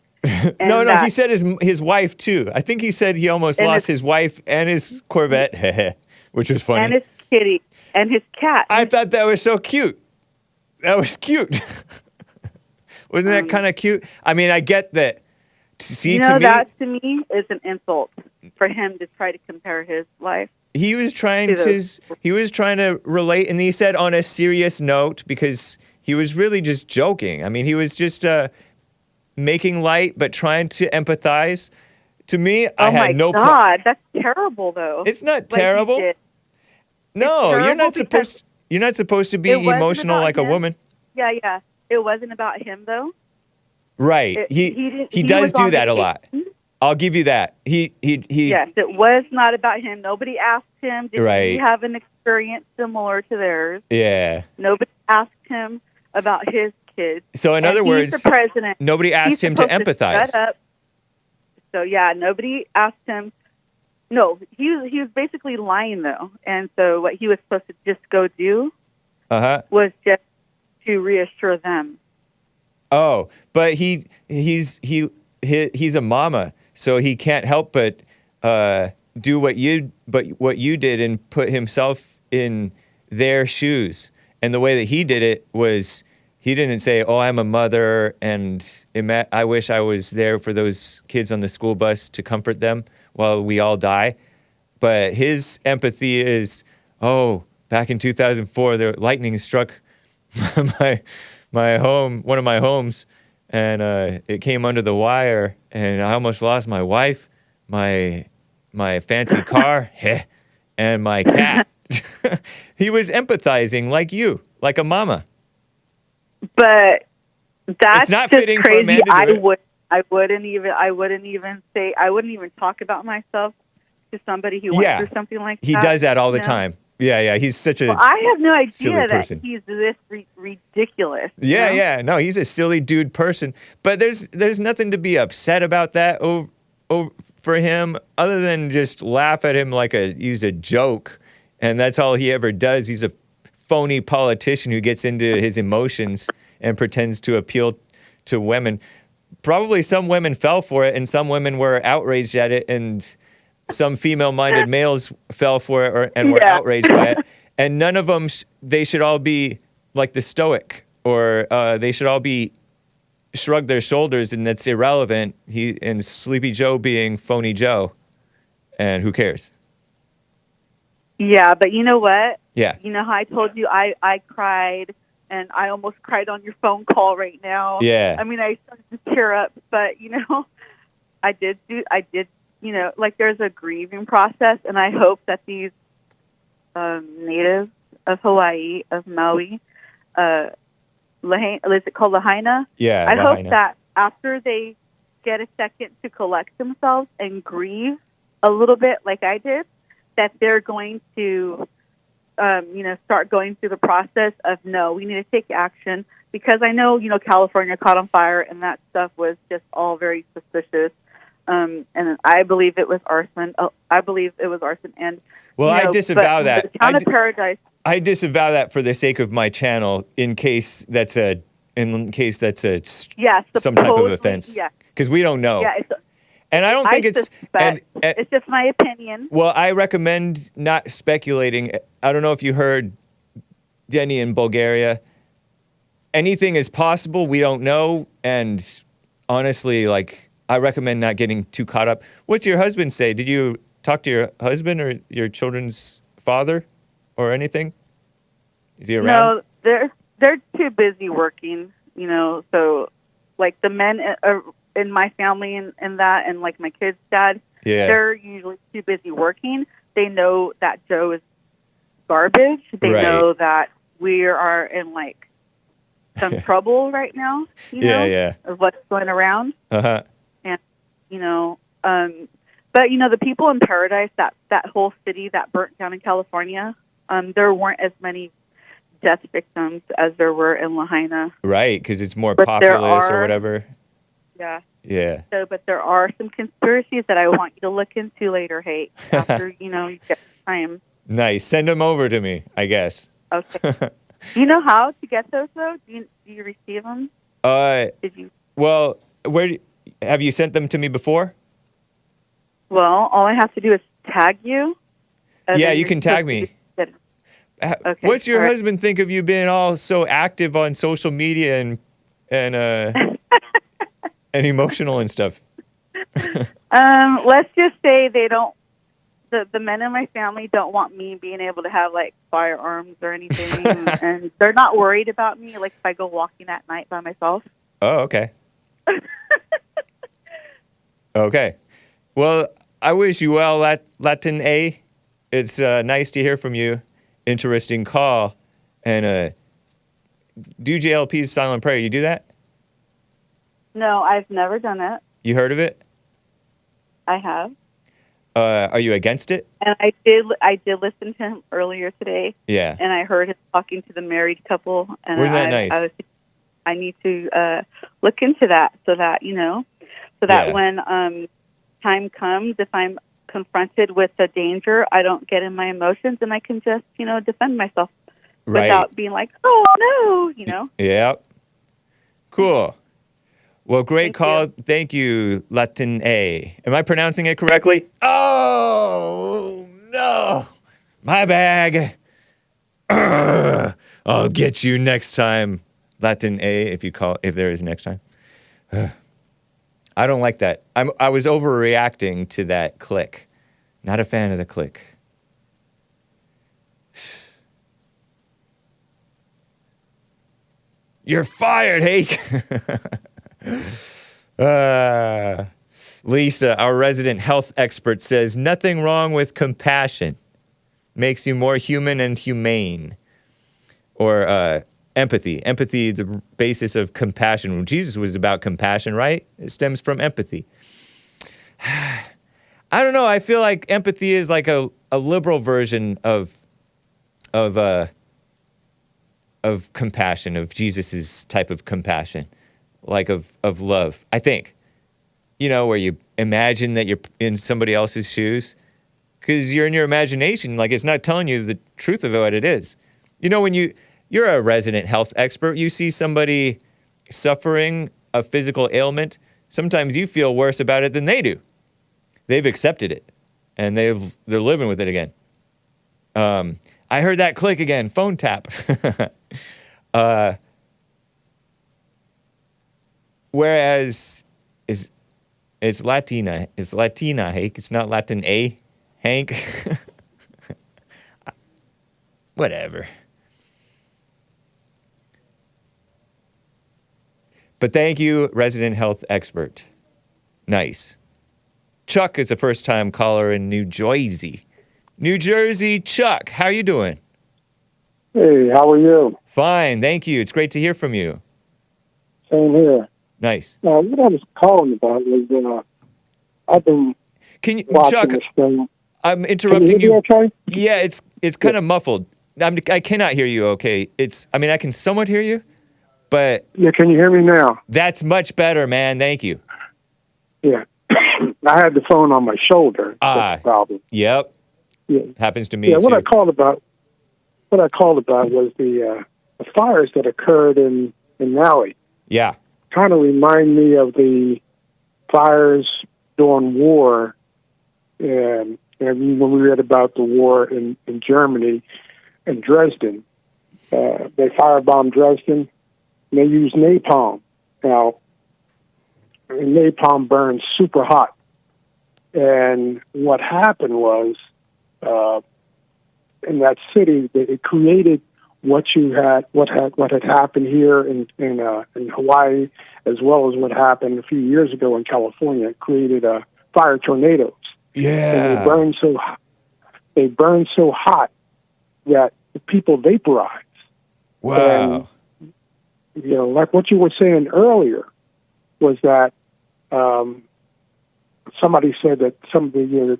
No, he said his wife too. I think he said he almost lost his wife and his Corvette, which was funny. And his kitty and his cat. I thought that was so cute. That was cute. Wasn't that kind of cute? I mean, I get that. That to me is an insult for him to try to compare his life. He was trying to relate, and he said on a serious note because he was really just joking. I mean, he was just making light, but trying to empathize. To me, I had no. Oh my God, that's terrible, though. It's not terrible. No, you're not supposed. You're not supposed to be emotional like a woman. Yeah. It wasn't about him, though. Right. He does do that a lot. I'll give you that. He. Yes, it was not about him. Nobody asked him, did he have an experience similar to theirs? Yeah. Nobody asked him about his kids. So in other words, he's the president. Nobody asked him to empathize. Shut up. So yeah, nobody asked him. No, he was basically lying though, and so what he was supposed to just go do was just to reassure them. Oh, but he's a mama, so he can't help but do what you did and put himself in their shoes. And the way that he did it was he didn't say, "Oh, I'm a mother and I wish I was there for those kids on the school bus to comfort them while we all die." But his empathy is, "Oh, back in 2004, the lightning struck my home, one of my homes, and it came under the wire, and I almost lost my wife, my fancy car, and my cat." He was empathizing like you, like a mama. But that's not just fitting for a crazy. man to do it. I wouldn't even talk about myself to somebody who went through something like that. He does that all the time. Yeah. He's such a I have no idea person. that he's this ridiculous. Yeah. No, he's a silly dude person. But there's nothing to be upset about that for him, other than just laugh at him like he's a joke, and that's all he ever does. He's a phony politician who gets into his emotions and pretends to appeal to women. Probably some women fell for it, and some women were outraged at it, and some female-minded males fell for it and were outraged by it. And none of them, they should all be like the Stoic, or they should all be shrug their shoulders, and that's irrelevant. And Sleepy Joe being phony Joe, and who cares? Yeah, but you know what? Yeah. You know how I told you I cried, and I almost cried on your phone call right now. Yeah. I mean, I started to tear up, but I did. Like there's a grieving process, and I hope that these natives of Hawaii, of Maui, is it called Lahaina? Yeah, I Lahaina. hope that after they get a second to collect themselves and grieve a little bit like I did, that they're going to, start going through the process of, no, we need to take action. Because I know, California caught on fire, and that stuff was just all very suspicious. And I believe it was arson. And I disavow that. The town of Paradise. I disavow that for the sake of my channel, in case that's some type of offense. Yeah. Because we don't know. Yeah. And I don't think it's. It's just my opinion. Well, I recommend not speculating. I don't know if you heard DENNY in Bulgaria. Anything is possible. We don't know. And honestly, I recommend not getting too caught up. What's your husband say? Did you talk to your husband or your children's father or anything? Is he around? No, they're too busy working, so like the men in my family and that, and like my kids' dad, they're usually too busy working. They know that Joe is garbage. They know that we are in some trouble right now, of what's going around. Uh-huh. And, but the people in Paradise, that whole city that burnt down in California, there weren't as many death victims as there were in Lahaina. Right, because it's more But there populous or are- whatever. Yeah. Yeah. So, but there are some conspiracies that I want you to look into later, Hake, after, you get time. Nice. Send them over to me, I guess. Okay. Do you know how to get those, though? Do you receive them? Did you? Well, have you sent them to me before? Well, all I have to do is tag you. and Yeah, then you you're can tag supposed to me. get it. Okay, What's your all right. husband think of you being all so active on social media and and emotional and stuff? Let's just say they don't. The men in my family don't want me being able to have like firearms or anything, and they're not worried about me. Like if I go walking at night by myself. Oh, okay. Okay. Well, I wish you well, Latin A. It's nice to hear from you. Interesting call. And do JLP's silent prayer. You do that? No, I've never done it. You heard of it? I have. Are you against it? And I did listen to him earlier today. Yeah. And I heard him talking to the married couple. And Wasn't that nice? I need to look into that so that Yeah. when time comes, if I'm confronted with a danger, I don't get in my emotions and I can just defend myself Right. without being like, oh no, Yeah. Cool. Well, great Thank call. you. Thank you, Latin A. Am I pronouncing it correctly? Oh, no. My bag. Urgh. I'll get you next time, Latin A, if there is next time. I don't like that. I was overreacting to that click. Not a fan of the click. You're fired, Hake. Lisa, our resident health expert, says nothing wrong with compassion. Makes you more human and humane. Or empathy. Empathy, the basis of compassion. Well, Jesus was about compassion, right? It stems from empathy. I don't know. I feel like empathy is like a liberal version of compassion, of Jesus's type of compassion, like of love. I think, where you imagine that you're in somebody else's shoes, because you're in your imagination. Like it's not telling you the truth of what it is. When you're a resident health expert, you see somebody suffering a physical ailment. Sometimes you feel worse about it than they do. They've accepted it, and they're living with it again. I heard that click again. Phone tap. Whereas it's Latina. It's Latina, Hake. It's not Latin A, Hank. Whatever. But thank you, resident health expert. Nice. Chuck is a first-time caller in New Jersey. New Jersey, Chuck, how are you doing? Hey, how are you? Fine, thank you. It's great to hear from you. Same here. Nice. What I was calling about was I've been Can you, watching Chuck? this thing. I'm Can interrupting you hear you. me okay? Yeah, it's kind of muffled. I cannot hear you. Okay, I can somewhat hear you, but Yeah, can you hear me now? that's much better, man. Thank you. Yeah. I had the phone on my shoulder. That's the problem. Yep, Yeah. happens to me Yeah, too. what I called about was the fires that occurred in Maui. Yeah, Kind of remind me of the fires during war, and when we read about the war in Germany and Dresden. They firebombed Dresden, and they used napalm. Now, napalm burns super hot, and what happened was in that city, it created what had happened here in Hawaii, as well as what happened a few years ago in California. It created fire tornadoes. And yeah. they burned so hot that the people vaporized. Wow. And, like what you were saying earlier was that somebody said that some of the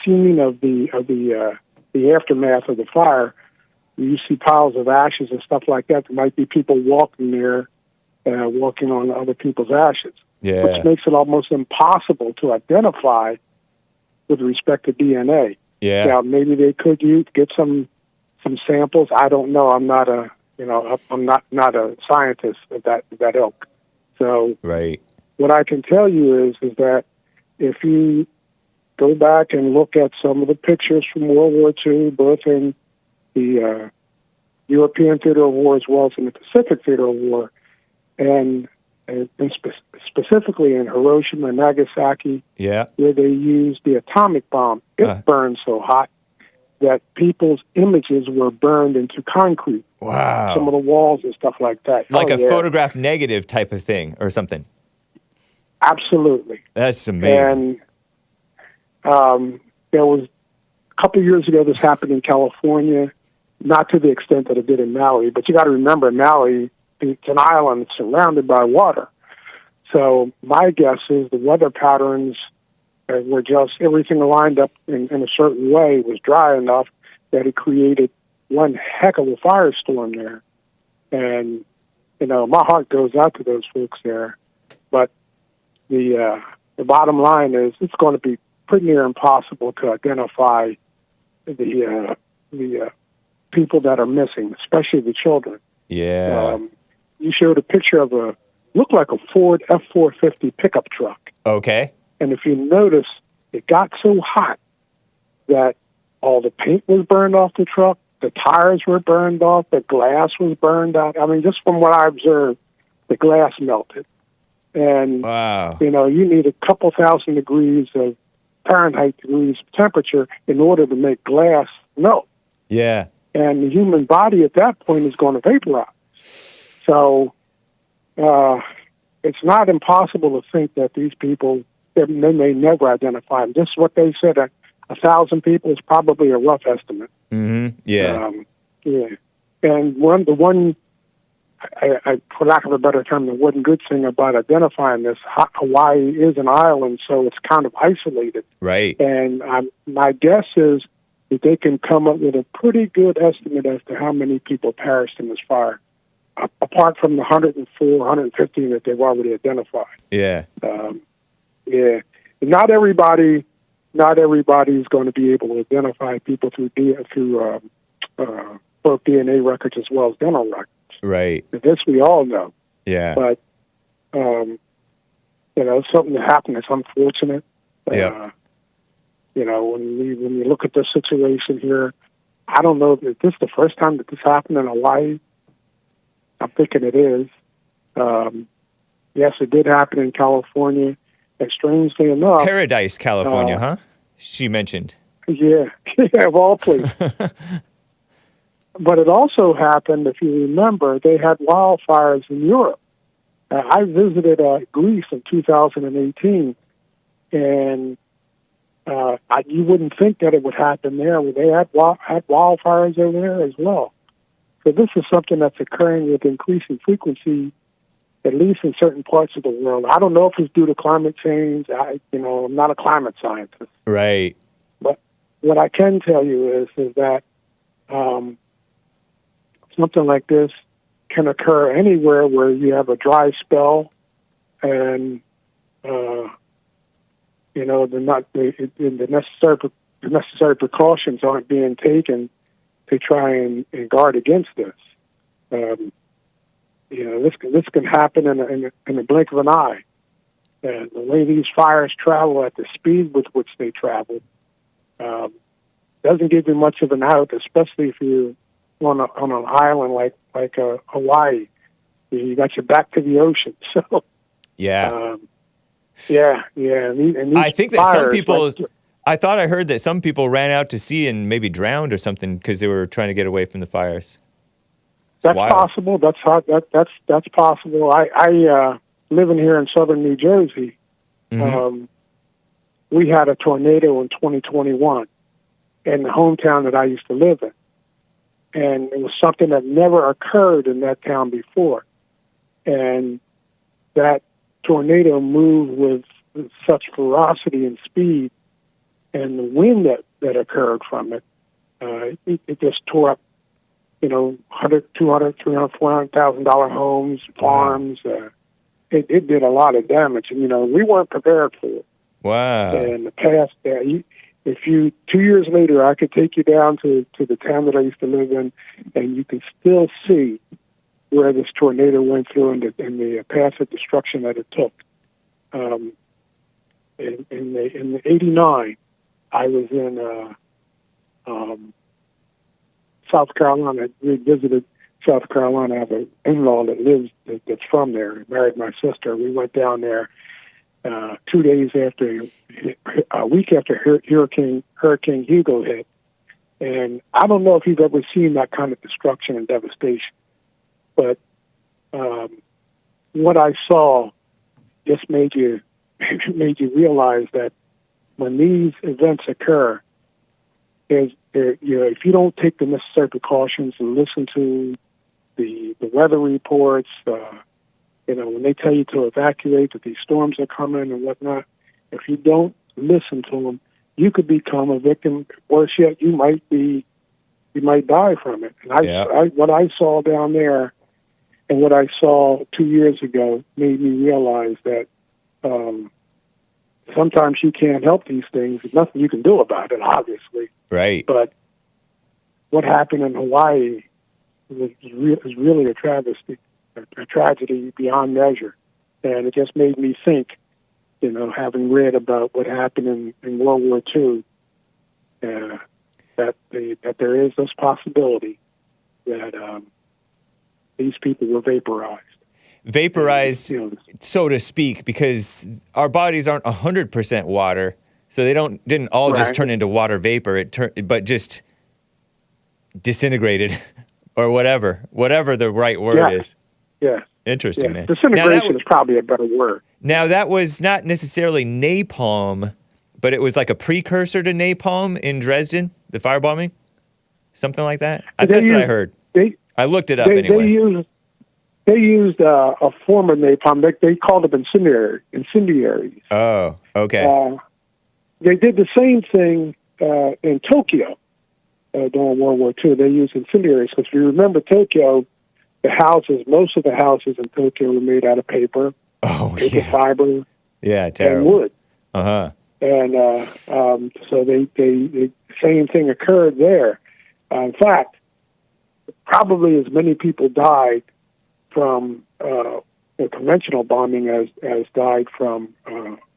scene of the the aftermath of the fire, you see piles of ashes and stuff like that. There might be people walking there, walking on other people's ashes, which makes it almost impossible to identify with respect to DNA. Yeah. Now, maybe they could get some samples. I don't know. I'm not a I'm not a scientist of that ilk. So Right. what I can tell you is that if you go back and look at some of the pictures from World War II, both in the European theater of war as well as in the Pacific theater of war, and specifically in Hiroshima and Nagasaki, where they used the atomic bomb, it burned so hot that people's images were burned into concrete. Wow. Some of the walls and stuff like that. Like a photograph negative type of thing or something. Absolutely. That's amazing. And there was a couple of years ago, this happened in California, not to the extent that it did in Maui, but you got to remember, Maui, it's an island surrounded by water. So my guess is the weather patterns were just, everything lined up in a certain way, was dry enough that it created one heck of a firestorm there. And, my heart goes out to those folks there. But the bottom line is it's going to be pretty near impossible to identify the people that are missing, especially the children. Yeah. You showed a picture of looked like a Ford F-450 pickup truck. Okay. And if you notice, it got so hot that all the paint was burned off the truck, the tires were burned off, the glass was burned out. I mean, just from what I observed, the glass melted. And, wow. You need a couple thousand degrees of Fahrenheit degrees of temperature in order to make glass melt. Yeah. And the human body at that point is going to vaporize. So it's not impossible to think that these people, they may never identify them. Just what they said, 1,000 people is probably a rough estimate. Mm-hmm. Yeah. Yeah. And the one, for lack of a better term, the one good thing about identifying this, Hawaii is an island, so it's kind of isolated. Right. And my guess is that they can come up with a pretty good estimate as to how many people perished in this fire, apart from the 104, 115 that they've already identified. Yeah. Yeah. Not everybody is going to be able to identify people through both DNA records as well as dental records. Right. This we all know. Yeah. But something that happened is unfortunate. Yeah. When you look at the situation here, I don't know if this is the first time that this happened in Hawaii. I'm thinking it is. Yes, it did happen in California. And strangely enough, Paradise, California, huh? She mentioned. Yeah, of all places. But it also happened, if you remember, they had wildfires in Europe. I visited Greece in 2018, and you wouldn't think that it would happen there. They had wildfires over there as well. So this is something that's occurring with increasing frequency, at least in certain parts of the world. I don't know if it's due to climate change. I'm not a climate scientist. Right. But what I can tell you is that something like this can occur anywhere where you have a dry spell and the necessary precautions aren't being taken to try and guard against this. This can happen in the blink of an eye. And the way these fires travel at the speed with which they travel doesn't give you much of an out, especially if you're on an island like Hawaii. You got your back to the ocean. So yeah. Yeah. And I think that some people, like, I thought I heard that some people ran out to sea and maybe drowned or something because they were trying to get away from the fires. That's possible. That's possible. I living here in southern New Jersey, we had a tornado in 2021 in the hometown that I used to live in. And it was something that never occurred in that town before. And that tornado moved with such ferocity and speed, and the wind that occurred from it It just tore up, 100, 200, 300, $400,000 homes, farms. It did a lot of damage, and we weren't prepared for it. Wow. In the past, if you 2 years later, I could take you down to the town that I used to live in, and you can still see where this tornado went through and the path of destruction that it took. In the '89, I was in South Carolina. We visited South Carolina. I have an in-law that's from there. He married my sister. We went down there 2 days after, a week after Hurricane Hugo hit. And I don't know if you've ever seen that kind of destruction and devastation, but what I saw just made you realize that when these events occur, if you don't take the necessary precautions and listen to the weather reports, when they tell you to evacuate, that these storms are coming and whatnot, if you don't listen to them, you could become a victim. Worse yet, you might die from it. And what I saw down there and what I saw 2 years ago made me realize that sometimes you can't help these things. There's nothing you can do about it, obviously. Right. But what happened in Hawaii is really a travesty, a tragedy beyond measure. And it just made me think, having read about what happened in World War II, that there is this possibility that these people were vaporized. Vaporized, so to speak, because our bodies aren't 100% water, so they didn't all just turn into water vapor. But just disintegrated, or whatever the right word is. Yeah. Interesting, man. Disintegration is probably a better word. Now, that was not necessarily napalm, but it was like a precursor to napalm in Dresden, the firebombing? Something like that? That's what I heard. I looked it up anyway. They used a form of napalm. They called them incendiaries. Oh, okay. They did the same thing in Tokyo during World War II. They used incendiaries because if you remember Tokyo, most of the houses in Tokyo were made out of paper, fiber, and wood. Uh-huh. And so the same thing occurred there. In fact, probably as many people died from the conventional bombing as died from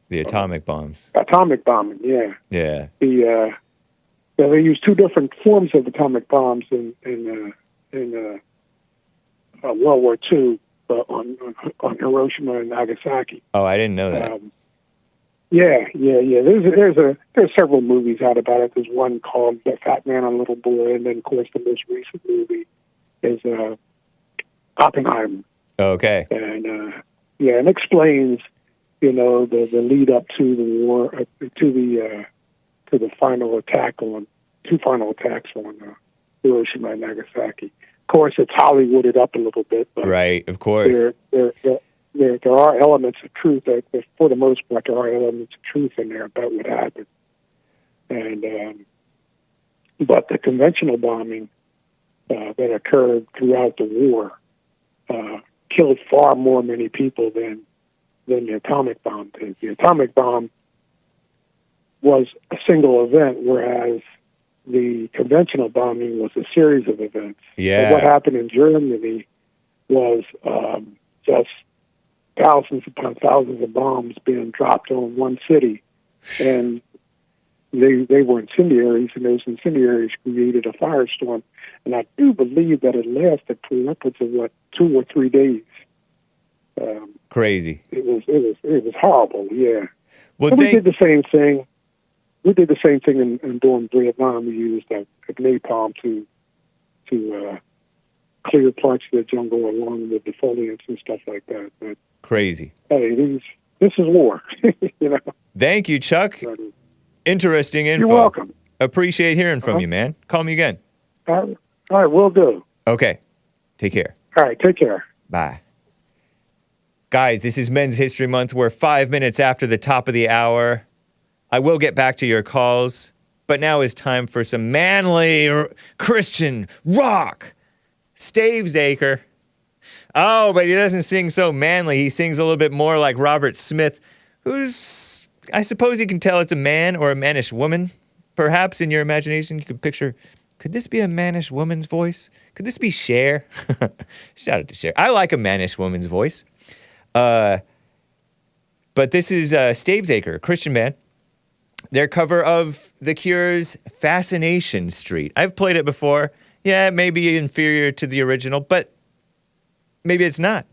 the atomic bombs. Atomic bombing, yeah. Yeah. They used two different forms of atomic bombs in World War II on Hiroshima and Nagasaki. Oh, I didn't know that. Yeah. There's several movies out about it. There's one called The Fat Man and Little Boy, and then of course the most recent movie is Oppenheimer. Okay. And and explains the lead up to the war, to the final attack on two final attacks on Hiroshima and Nagasaki. Of course, it's Hollywooded up a little bit, but right, of course. There are elements of truth. For the most part, there are elements of truth in there about what happened. And but the conventional bombing that occurred throughout the war killed far many people than the atomic bomb did. The atomic bomb was a single event, whereas the conventional bombing was a series of events. Yeah. So what happened in Germany was just thousands upon thousands of bombs being dropped on one city, and they were incendiaries, and those incendiaries created a firestorm. And I do believe that it lasted for upwards of 2 or 3 days. Crazy. It was horrible. Yeah. Well, we did the same thing. We did the same thing in during Vietnam. We used napalm to clear parts of the jungle along with the defoliants and stuff like that. But crazy. Hey, this is war. Thank you, Chuck. But, interesting info. You're welcome. Appreciate hearing from you, man. Call me again. All right, will do. Okay. Take care. All right, take care. Bye. Guys, this is Men's History Month. We're 5 minutes after the top of the hour. I will get back to your calls, but But now it's time for some manly Christian rock. Stavesacre. Oh, but he doesn't sing so manly. He sings a little bit more like Robert Smith, who's, I suppose you can tell it's a man or a mannish woman. Perhaps in your imagination you could picture, could this be a mannish woman's voice? Could this be Cher? Shout out to Cher. I like a mannish woman's voice. But this is Stavesacre, a Christian band. Their cover of The Cure's Fascination Street. I've played it before. Yeah, it may be inferior to the original, but maybe it's not.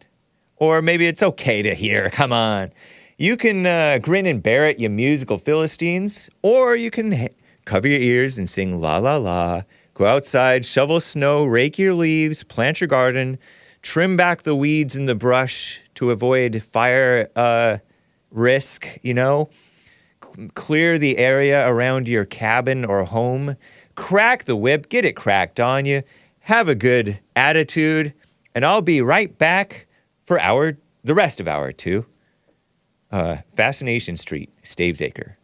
Or maybe it's okay to hear. Come on. You can grin and bear it, you musical Philistines, or you can cover your ears and sing la la la. Go outside, shovel snow, rake your leaves, plant your garden, trim back the weeds in the brush to avoid fire risk, you know. Clear the area around your cabin or home. Crack the whip, get it cracked on you. Have a good attitude, and I'll be right back for the rest of hour 2. Fascination Street, Stavesacre.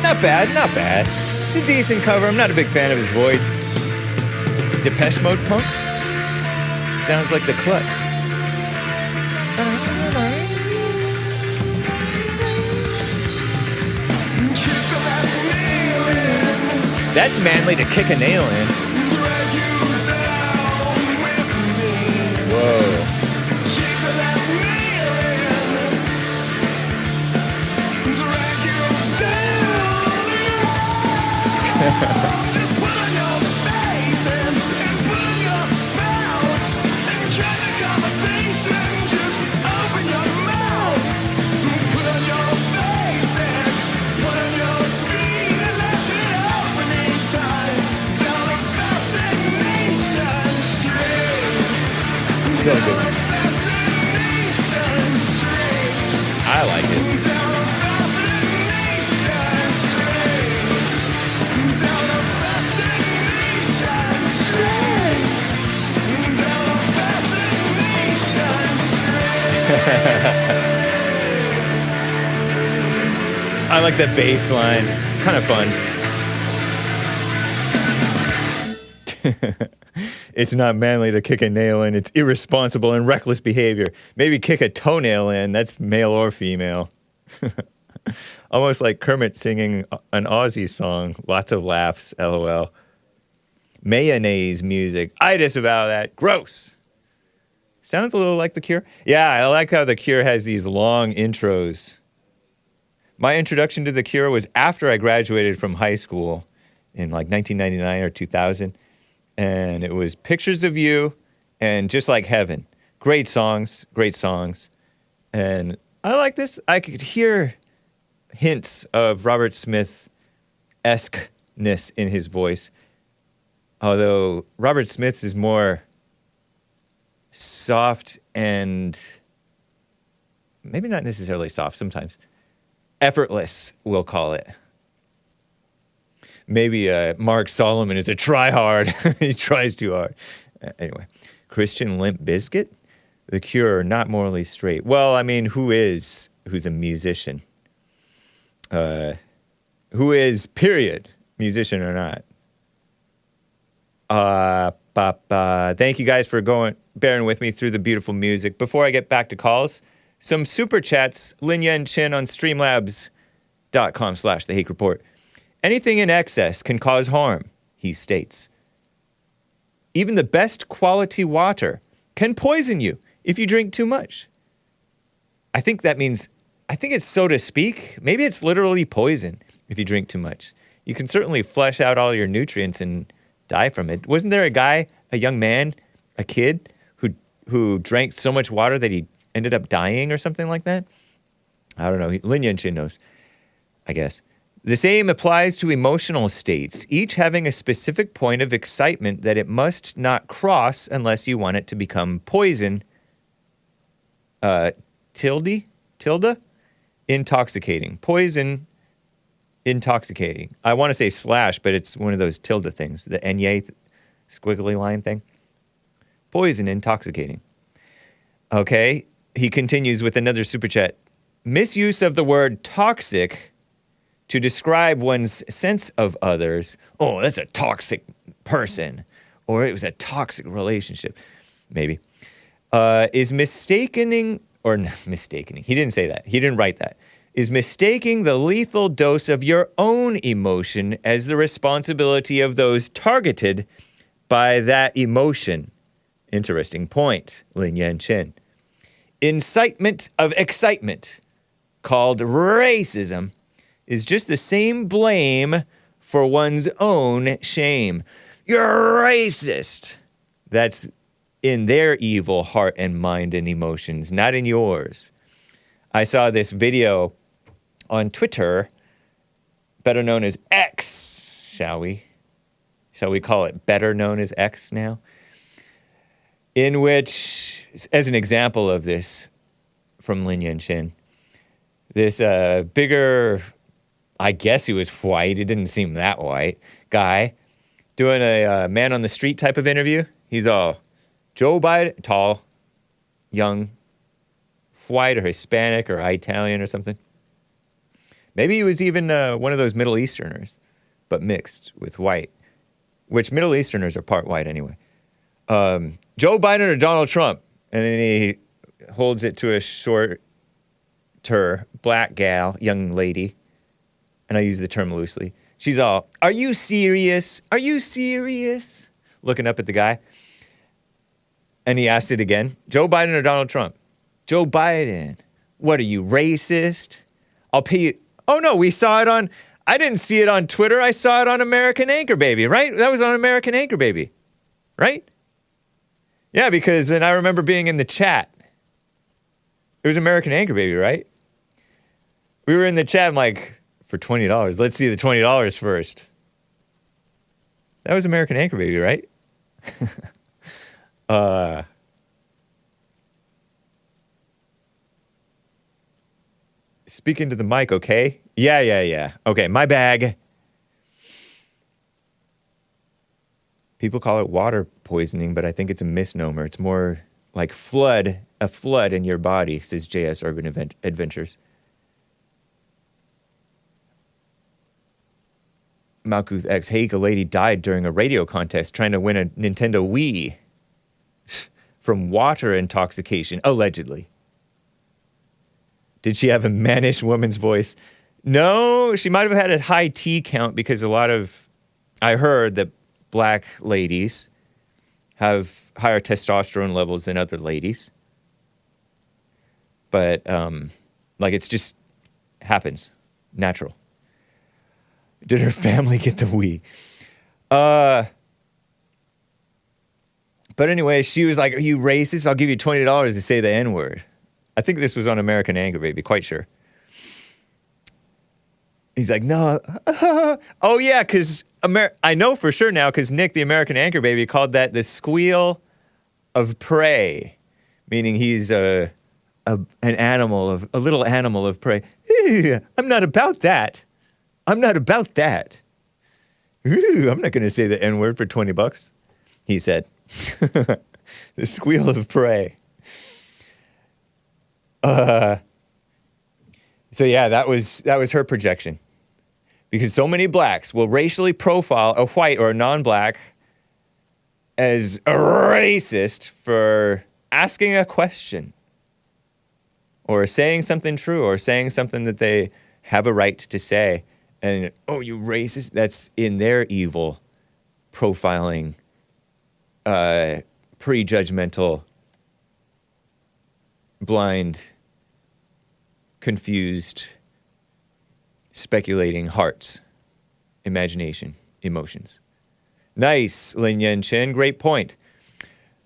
Not bad, not bad. It's a decent cover. I'm not a big fan of his voice. Depeche Mode punk? Sounds like the Clutch. That's manly to kick a nail in. Whoa. So good. I like it. I like that bass line. Kind of fun. It's not manly to kick a nail in. It's irresponsible and reckless behavior. Maybe kick a toenail in. That's male or female. Almost like Kermit singing an Aussie song. Lots of laughs, LOL. Mayonnaise music. I disavow that. Gross. Sounds a little like The Cure. Yeah, I like how The Cure has these long intros. My introduction to The Cure was after I graduated from high school in like 1999 or 2000. And it was Pictures of You and Just Like Heaven. Great songs, great songs. And I like this. I could hear hints of Robert Smith-esque-ness in his voice. Although Robert Smith's is more soft and maybe not necessarily soft sometimes. Effortless, we'll call it. Maybe Mark Solomon is a try-hard. He tries too hard. Anyway, Christian Limp Bizkit? The Cure, not morally straight. Well, I mean, who's a musician? Who is, period, musician or not? Thank you guys for bearing with me through the beautiful music. Before I get back to calls, some super chats. Lin Yen Chin on streamlabs.com/The Hake Report. Anything in excess can cause harm, he states. Even the best quality water can poison you if you drink too much. I think it's so to speak. Maybe it's literally poison if you drink too much. You can certainly flush out all your nutrients and die from it. Wasn't there a young man, a kid, who drank so much water that he ended up dying or something like that? I don't know. Lin Yen Chin knows, I guess. The same applies to emotional states, each having a specific point of excitement that it must not cross unless you want it to become poison. Tilde? Intoxicating. Poison, intoxicating. I want to say slash, but it's one of those tilde things, the enye squiggly line thing. Poison, intoxicating. Okay, he continues with another super chat. Misuse of the word toxic to describe one's sense of others. Oh, that's a toxic person. Or it was a toxic relationship. Maybe. Is mistakening, or mistakening, he didn't say that. He didn't write that. Is mistaking the lethal dose of your own emotion as the responsibility of those targeted by that emotion. Interesting point, Lin Yen Chin. Incitement of excitement, called racism, is just the same blame for one's own shame. You're racist. That's in their evil heart and mind and emotions, not in yours. I saw this video on Twitter, better known as X, shall we? Shall we call it better known as X now? In which, as an example of this from Lin Yen Chin, this bigger, I guess he was white, he didn't seem that white, guy, doing a man on the street type of interview. He's all Joe Biden, tall, young, white or Hispanic or Italian or something. Maybe he was even one of those Middle Easterners, but mixed with white, which Middle Easterners are part white anyway. Joe Biden or Donald Trump? And then he holds it to a shorter black gal, young lady, and I use the term loosely. She's all, are you serious? Are you serious? Looking up at the guy. And he asked it again. Joe Biden or Donald Trump? Joe Biden. What are you, racist? I'll pay you. Oh, no, we saw it on, I didn't see it on Twitter. I saw it on American Anchor Baby, right? That was on American Anchor Baby, right? Yeah, because then I remember being in the chat. It was American Anchor Baby, right? We were in the chat, I'm like, for $20. Let's see the $20 first. That was American Anchor Baby, right? Speaking to the mic, okay? Yeah. Okay, my bag. People call it water poisoning, but I think it's a misnomer. It's more like flood a flood in your body, says JS Urban Adventures. Malkuth X, Hake, a lady died during a radio contest trying to win a Nintendo Wii from water intoxication, allegedly. Did she have a mannish woman's voice? No, she might have had a high T count because I heard that black ladies have higher testosterone levels than other ladies. But, it's just happens. Natural. Did her family get the Wii? But anyway, she was like, are you racist? I'll give you $20 to say the N-word. I think this was on American Anger Baby, quite sure. He's like, no. Oh, yeah, because I know for sure now, because Nick, the American Anchor Baby, called that the squeal of prey, meaning he's a little animal of prey. I'm not about that. I'm not about that. I'm not going to say the N-word for $20, he said. The squeal of prey. So yeah, that was her projection. Because so many blacks will racially profile a white or a non-black as a racist for asking a question or saying something true or saying something that they have a right to say. And, oh, you racist, that's in their evil profiling, prejudgmental, blind, confused, speculating hearts, imagination, emotions. Nice, Lin Yen Chin. Great point.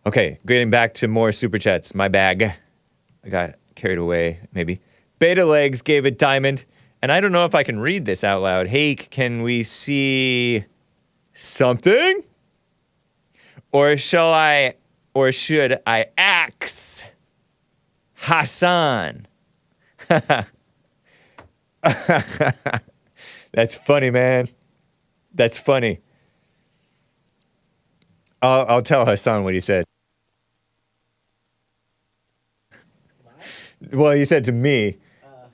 Okay, getting back to more super chats. My bag. I got carried away, maybe. Beta Legs gave a diamond. And I don't know if I can read this out loud. Hake, can we see something? Or should I axe HASSAN? That's funny, man. That's funny. I'll tell HASSAN what he said. What? Well, he said to me.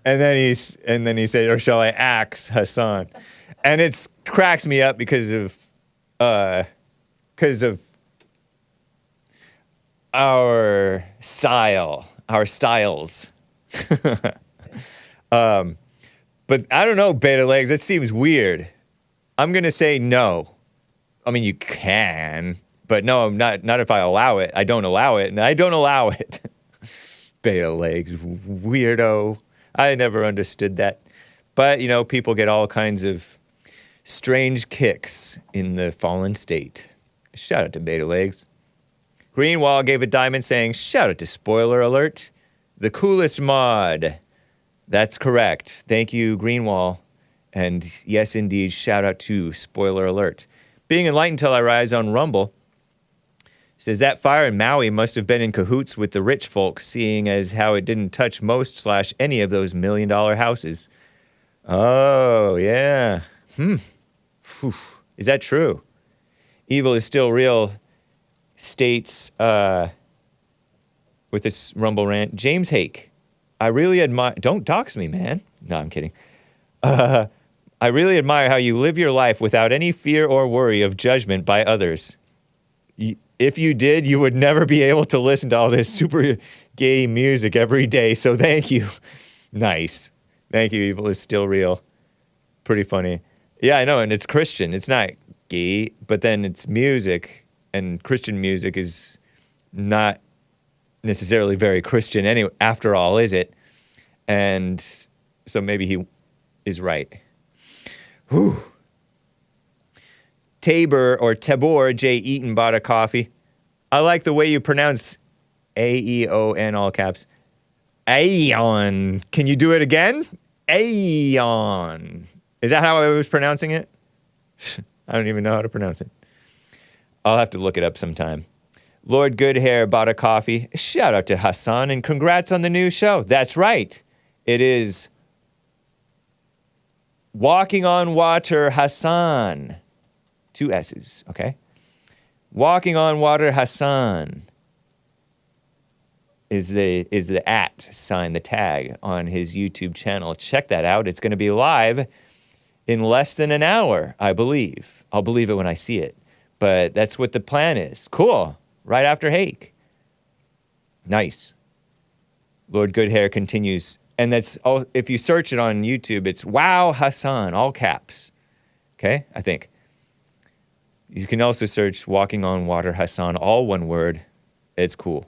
And then he said, or shall I axe HASSAN? And it cracks me up because of our style, our styles. But I don't know, Beta Legs, it seems weird. I'm gonna say no. I mean, you can, but no, not if I allow it. I don't allow it, and I don't allow it. Beta Legs, weirdo. I never understood that. But, you know, people get all kinds of strange kicks in the fallen state. Shout out to Beta Legs. Greenwall gave a diamond saying, shout out to Spoiler Alert, the coolest mod. That's correct. Thank you, Greenwall. And yes, indeed, shout out to Spoiler Alert. Being enlightened till I rise on Rumble says that fire in Maui must have been in cahoots with the rich folks, seeing as how it didn't touch most / any of those $1 million houses. Oh, yeah. Whew. Is that true? Evil is still real, states with this Rumble rant. James Hake, I really admire... Don't dox me, man. No, I'm kidding. I really admire how you live your life without any fear or worry of judgment by others. If you did, you would never be able to listen to all this super gay music every day, so thank you. Nice. Thank you, Evil is still real. Pretty funny. Yeah, I know, and it's Christian. It's not gay, but then it's music, and Christian music is not necessarily very Christian anyway, after all, is it? And so maybe he is right. Whew. Tabor J. Eaton bought a coffee. I like the way you pronounce A-E-O-N, all caps. Aeon. Can you do it again? Aeon. Is that how I was pronouncing it? I don't even know how to pronounce it. I'll have to look it up sometime. Lord Goodhair bought a coffee. Shout out to HASSAN and congrats on the new show. That's right. It is Walking on Water HASSAN. 2 S's, okay? Walking on Water HASSAN. is the at sign, the tag on his YouTube channel. Check that out. It's going to be live in less than an hour, I believe. I'll believe it when I see it. But that's what the plan is. Cool. Right after Hake. Nice. Lord Goodhair continues. And that's all. If you search it on YouTube, it's Wow HASSAN, all caps. Okay, I think. You can also search Walking on Water HASSAN, all one word. It's cool.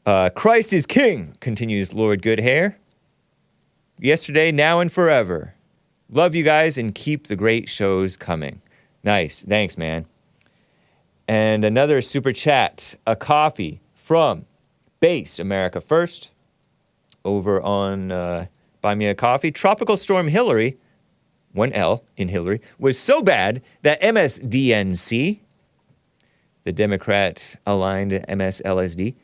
Christ is King, continues Lord Goodhair. Yesterday, now, and forever. Love you guys and keep the great shows coming. Nice. Thanks, man. And another super chat, a coffee from Based America First over on Buy Me a Coffee. Tropical Storm Hillary, one L in Hillary, was so bad that MSDNC, the Democrat-aligned MSLSD,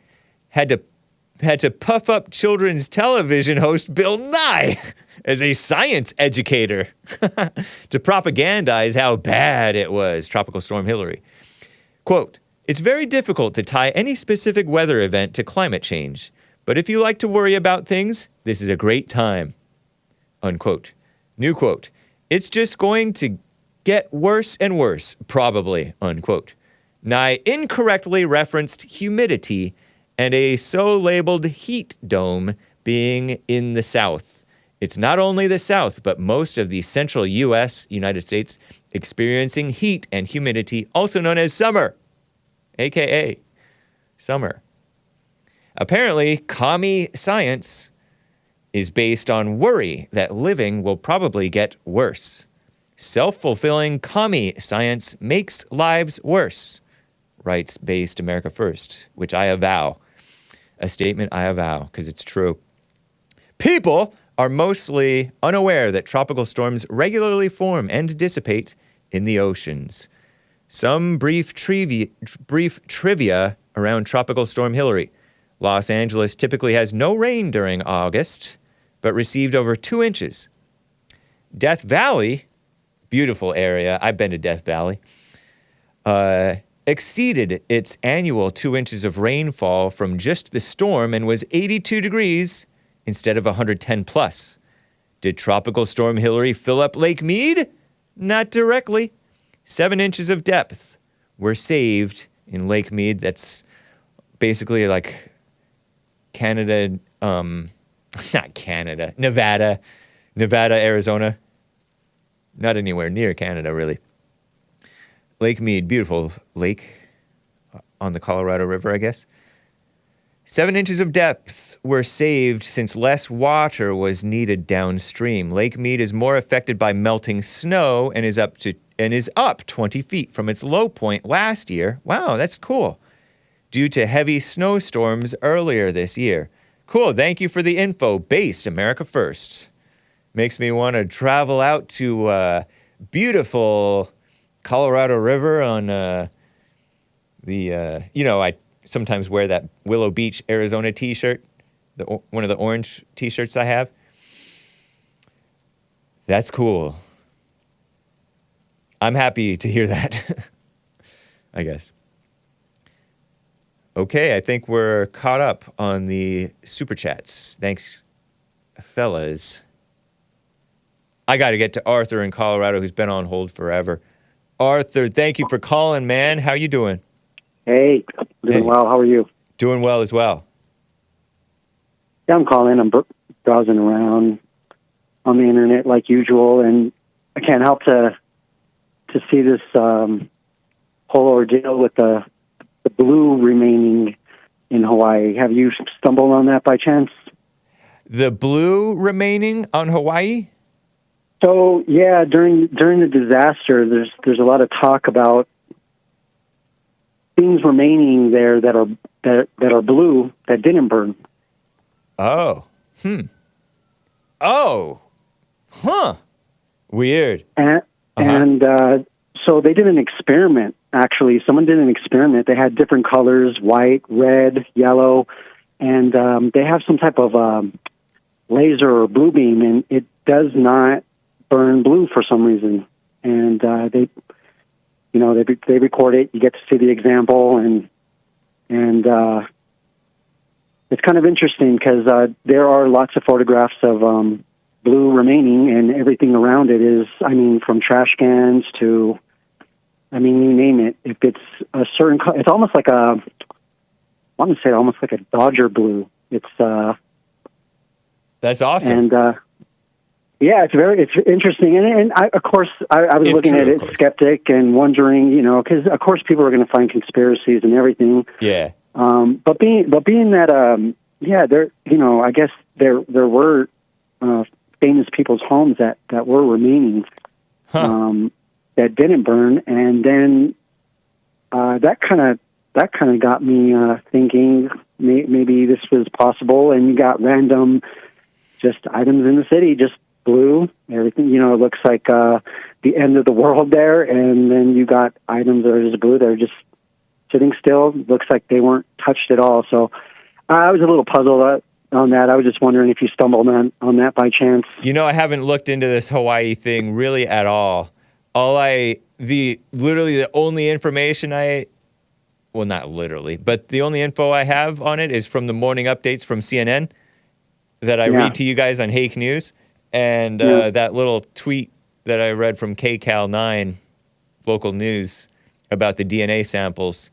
had to puff up children's television host Bill Nye as a science educator to propagandize how bad it was, Tropical Storm Hillary. Quote, "It's very difficult to tie any specific weather event to climate change, but if you like to worry about things, this is a great time." Unquote. New quote, "It's just going to get worse and worse, probably," unquote. Nye incorrectly referenced humidity and a so-labeled heat dome being in the South. It's not only the South, but most of the central U.S., United States, experiencing heat and humidity, also known as summer, a.k.a. summer. Apparently, commie science is based on worry that living will probably get worse. Self-fulfilling commie science makes lives worse, writes Based America First, which I avow. A statement I avow, because it's true. People are mostly unaware that tropical storms regularly form and dissipate in the oceans. Some brief trivia around Tropical Storm Hillary. Los Angeles typically has no rain during August, but received over 2 inches. Death Valley, beautiful area, I've been to Death Valley, exceeded its annual 2 inches of rainfall from just the storm and was 82 degrees instead of 110 plus. Did Tropical Storm Hillary fill up Lake Mead? Not directly. 7 inches of depth were saved in Lake Mead. That's basically like Canada, not Canada, Nevada, Arizona. Not anywhere near Canada, really. Lake Mead, beautiful lake on the Colorado River, I guess. 7 inches of depth were saved since less water was needed downstream. Lake Mead is more affected by melting snow and is up 20 feet from its low point last year. Wow, that's cool. Due to heavy snowstorms earlier this year. Cool, thank you for the info. Based America First. Makes me want to travel out to beautiful Colorado River on I sometimes wear that Willow Beach, Arizona t-shirt, one of the orange t-shirts I have. That's cool. I'm happy to hear that, I guess. Okay, I think we're caught up on the super chats. Thanks, fellas. I got to get to Arthur in Colorado, who's been on hold forever. Arthur, thank you for calling, man. How you doing? Hey, doing well. How are you? Doing well as well. Yeah, I'm calling. I'm browsing around on the internet like usual, and I can't help to see this whole ordeal with the blue remaining in Hawaii. Have you stumbled on that by chance? The blue remaining on Hawaii? So yeah, during the disaster, there's a lot of talk about things remaining there that are blue that didn't burn. Oh, oh, huh, weird. And so they did an experiment. Actually, someone did an experiment. They had different colors: white, red, yellow, and they have some type of laser or blue beam, and it does not burn blue for some reason. And they record it. You get to see the example, and it's kind of interesting because there are lots of photographs of blue remaining, and everything around it is, I mean, from trash cans to, I mean, you name it. If it's a certain, it's almost like a, I want to say almost like a Dodger blue. It's That's awesome. And yeah, it's interesting, and I, of course, I was looking at it skeptic and wondering, you know, because of course people are going to find conspiracies and everything. Yeah. But being that, yeah, there, you know, I guess there were famous people's homes that were remaining, that didn't burn, and then that kind of got me thinking maybe this was possible, and you got random just items in the city, just blue, everything, you know, it looks like the end of the world there, and then you got items that are just blue, they're just sitting still, looks like they weren't touched at all. So I was a little puzzled on that. I was just wondering if you stumbled on that by chance. You know, I haven't looked into this Hawaii thing really at all. Literally the only information well, not literally, but the only info I have on it is from the morning updates from CNN that I read to you guys on Hake News, and that little tweet that I read from KCAL9 local news about the DNA samples,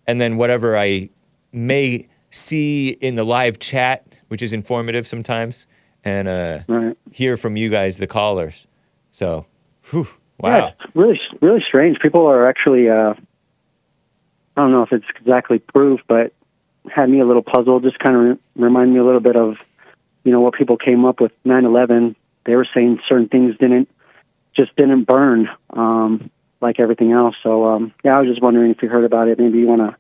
and then whatever I may see in the live chat, which is informative sometimes, and hear from you guys, the callers. So, wow. Yeah, it's really, really strange. People are actually, I don't know if it's exactly proof, but had me a little puzzled, just kind of remind me a little bit of, you know, what people came up with 9/11. They were saying certain things didn't burn, like everything else. So, yeah, I was just wondering if you heard about it. Maybe you want to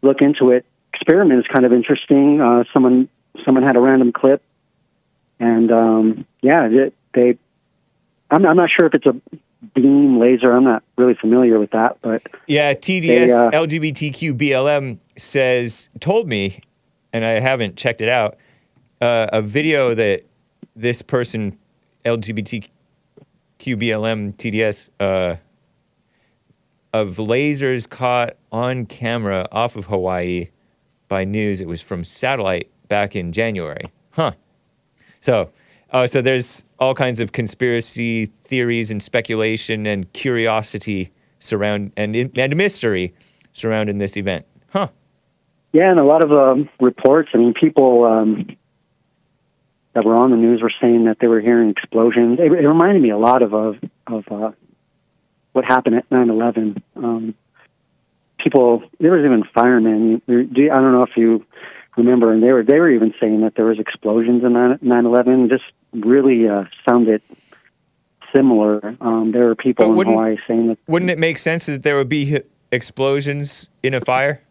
look into it. Experiment is kind of interesting. Someone had a random clip, and I'm not sure if it's a beam laser. I'm not really familiar with that, but yeah, TDS LGBTQ BLM told me, and I haven't checked it out, a video that this person LGBTQ BLM TDS of lasers caught on camera off of Hawaii by news. It was from satellite back in January. So there's all kinds of conspiracy theories and speculation and curiosity and mystery surrounding this event. Yeah, and a lot of reports. I mean, people that were on the news were saying that they were hearing explosions. It reminded me a lot of what happened at 9/11. People, there was even firemen. I don't know if you remember, and they were even saying that there was explosions in 9/11. Just really sounded similar. There were people in Hawaii saying that. Wouldn't it make sense that there would be explosions in a fire?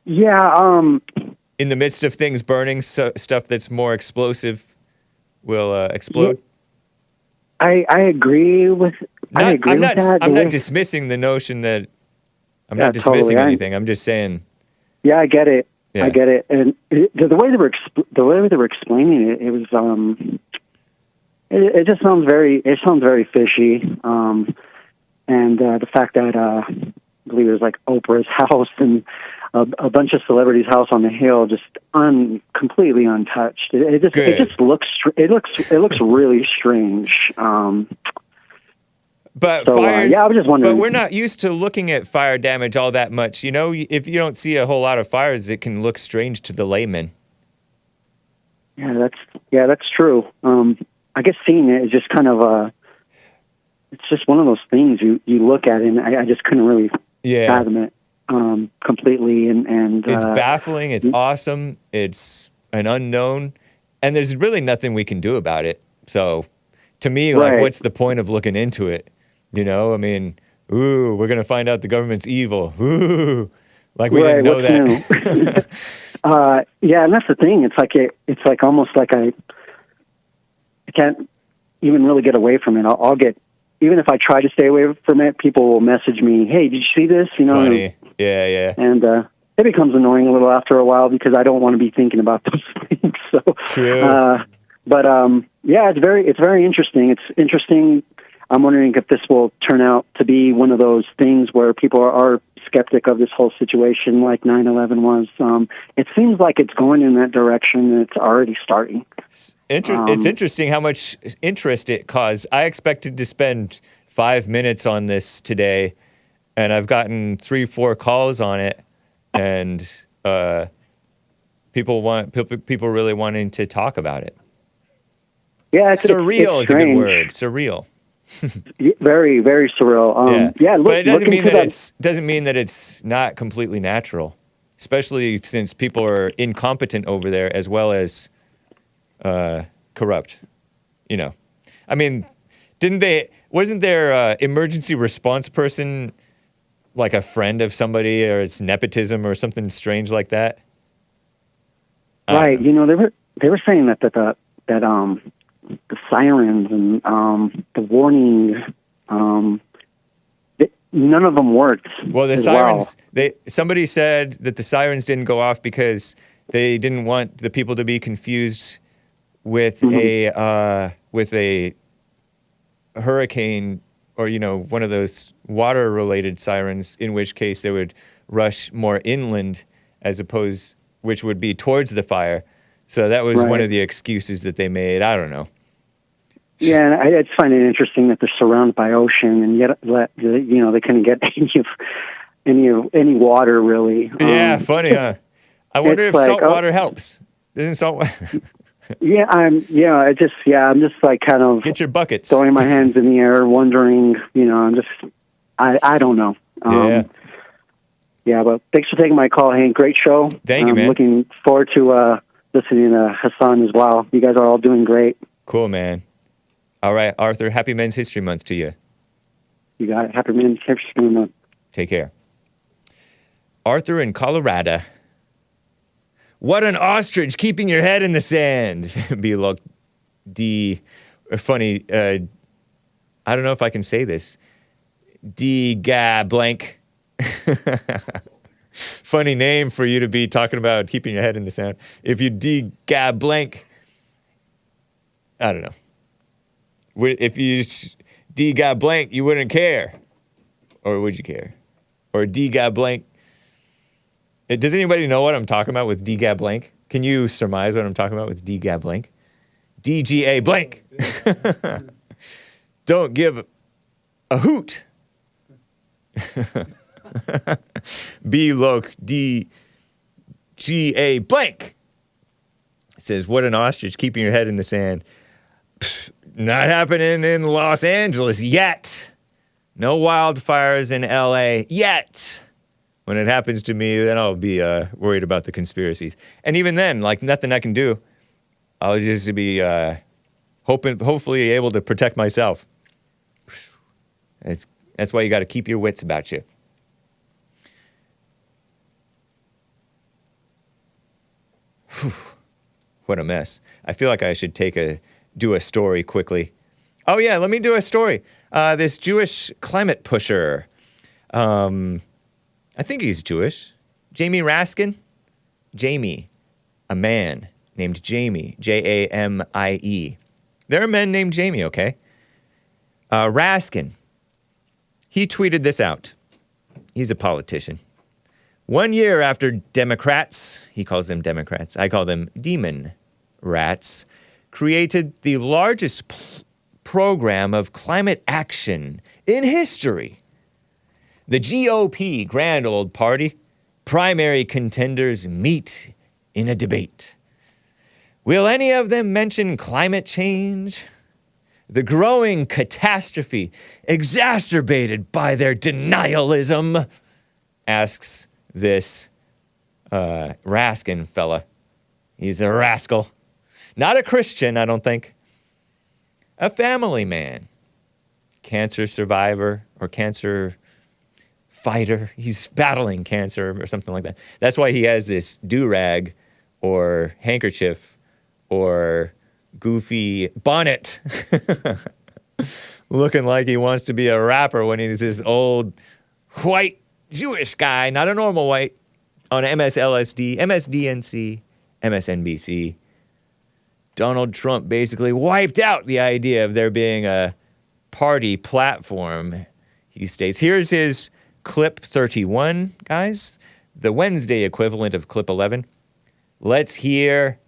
Yeah. In the midst of things burning, stuff that's more explosive will explode. I agree with. I'm not that. I'm not dismissing the notion that. I'm not dismissing anything. I'm just saying. Yeah, I get it. Yeah. I get it. And the way they were explaining it, it was it just sounds very fishy. And the fact that I believe it was like Oprah's house and a bunch of celebrities' house on the hill, just completely untouched. It just looks really strange. But so, fires, I was just wondering. But we're not used to looking at fire damage all that much. You know, if you don't see a whole lot of fires, it can look strange to the layman. Yeah, that's true. I guess seeing it is just kind of it's just one of those things you look at, and I just couldn't really fathom it completely. And it's baffling. It's awesome. It's an unknown, and there's really nothing we can do about it. So, to me, like, what's the point of looking into it? You know, I mean, we're going to find out the government's evil. Like we didn't know that. Yeah, and that's the thing. It's like almost like I can't even really get away from it. I'll get, even if I try to stay away from it, people will message me, "Hey, did you see this?" You know, funny. Yeah. And it becomes annoying a little after a while because I don't want to be thinking about those things. So, true. But yeah, it's very interesting. It's interesting. I'm wondering if this will turn out to be one of those things where people are skeptic of this whole situation like 9/11 was. It seems like it's going in that direction, and it's already starting. It's interesting how much interest it caused. I expected to spend 5 minutes on this today, and I've gotten 3-4 calls on it, and people really wanting to talk about it. Yeah, surreal it's is a good word. Surreal. Very, very surreal. But it doesn't mean that doesn't mean that it's not completely natural, especially since people are incompetent over there as well as corrupt. You know, I mean, wasn't their emergency response person like a friend of somebody, or it's nepotism or something strange like that? Right. You know, they were saying that the sirens and the warning, none of them worked. Well, the sirens. Somebody said that the sirens didn't go off because they didn't want the people to be confused with a hurricane, or one of those water-related sirens. In which case, they would rush more inland, which would be towards the fire. So that was one of the excuses that they made. I don't know. Yeah, I just find it interesting that they're surrounded by ocean, and yet they couldn't get any water really. Yeah, funny, huh? I wonder if salt water helps. Isn't salt? I'm just like kind of get your buckets, throwing my hands in the air, wondering. I don't know. Yeah, but thanks for taking my call, Hank. Great show. Thank you, man. Looking forward to listening to Hassan as well. You guys are all doing great. Cool, man. All right, Arthur, happy Men's History Month to you. You got it. Happy Men's History Month. Take care. Arthur in Colorado. What an ostrich keeping your head in the sand. Be look, funny, I don't know if I can say this. Blank. Funny name for you to be talking about keeping your head in the sand. If you blank, I don't know. If you blank, you wouldn't care. Or would you care? Or blank. Does anybody know what I'm talking about with blank? Can you surmise what I'm talking about with blank? DGA blank. Don't give a hoot. B loc DGA blank. It says, what an ostrich keeping your head in the sand. Pfft, not happening in Los Angeles yet. No wildfires in LA yet. When it happens to me, then I'll be worried about the conspiracies. And even then, like, nothing I can do. I'll just be hopefully able to protect myself. That's why you got to keep your wits about you. Whew. What a mess. I feel like I should do a story quickly. Oh yeah, let me do a story. This Jewish climate pusher, I think he's Jewish. Jamie Raskin? Jamie, a man named Jamie, Jamie. There are men named Jamie, okay? Raskin, he tweeted this out. He's a politician. 1 year after Democrats, he calls them Democrats, I call them demon rats, created the largest program of climate action in history. The GOP, Grand Old Party, primary contenders meet in a debate. Will any of them mention climate change? The growing catastrophe exacerbated by their denialism, asks this Raskin fella. He's a rascal. Not a Christian, I don't think. A family man. Cancer survivor or cancer fighter. He's battling cancer or something like that. That's why he has this do-rag or handkerchief or goofy bonnet. Looking like he wants to be a rapper when he's this old white Jewish guy, not a normal white, on MSLSD, MSDNC, MSNBC. Donald Trump basically wiped out the idea of there being a party platform, he states. Here's his clip 31, guys, the Wednesday equivalent of clip 11. Let's hear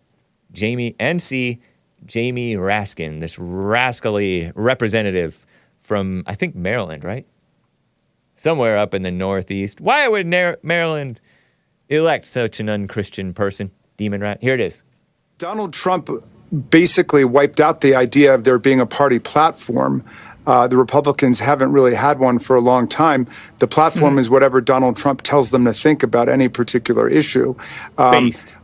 Jamie Raskin, this rascally representative from, I think, Maryland, right? Somewhere up in the Northeast. Why would Maryland elect such an unchristian person? Demon rat. Here it is. Donald Trump basically wiped out the idea of there being a party platform. The Republicans haven't really had one for a long time. The platform is whatever Donald Trump tells them to think about any particular issue.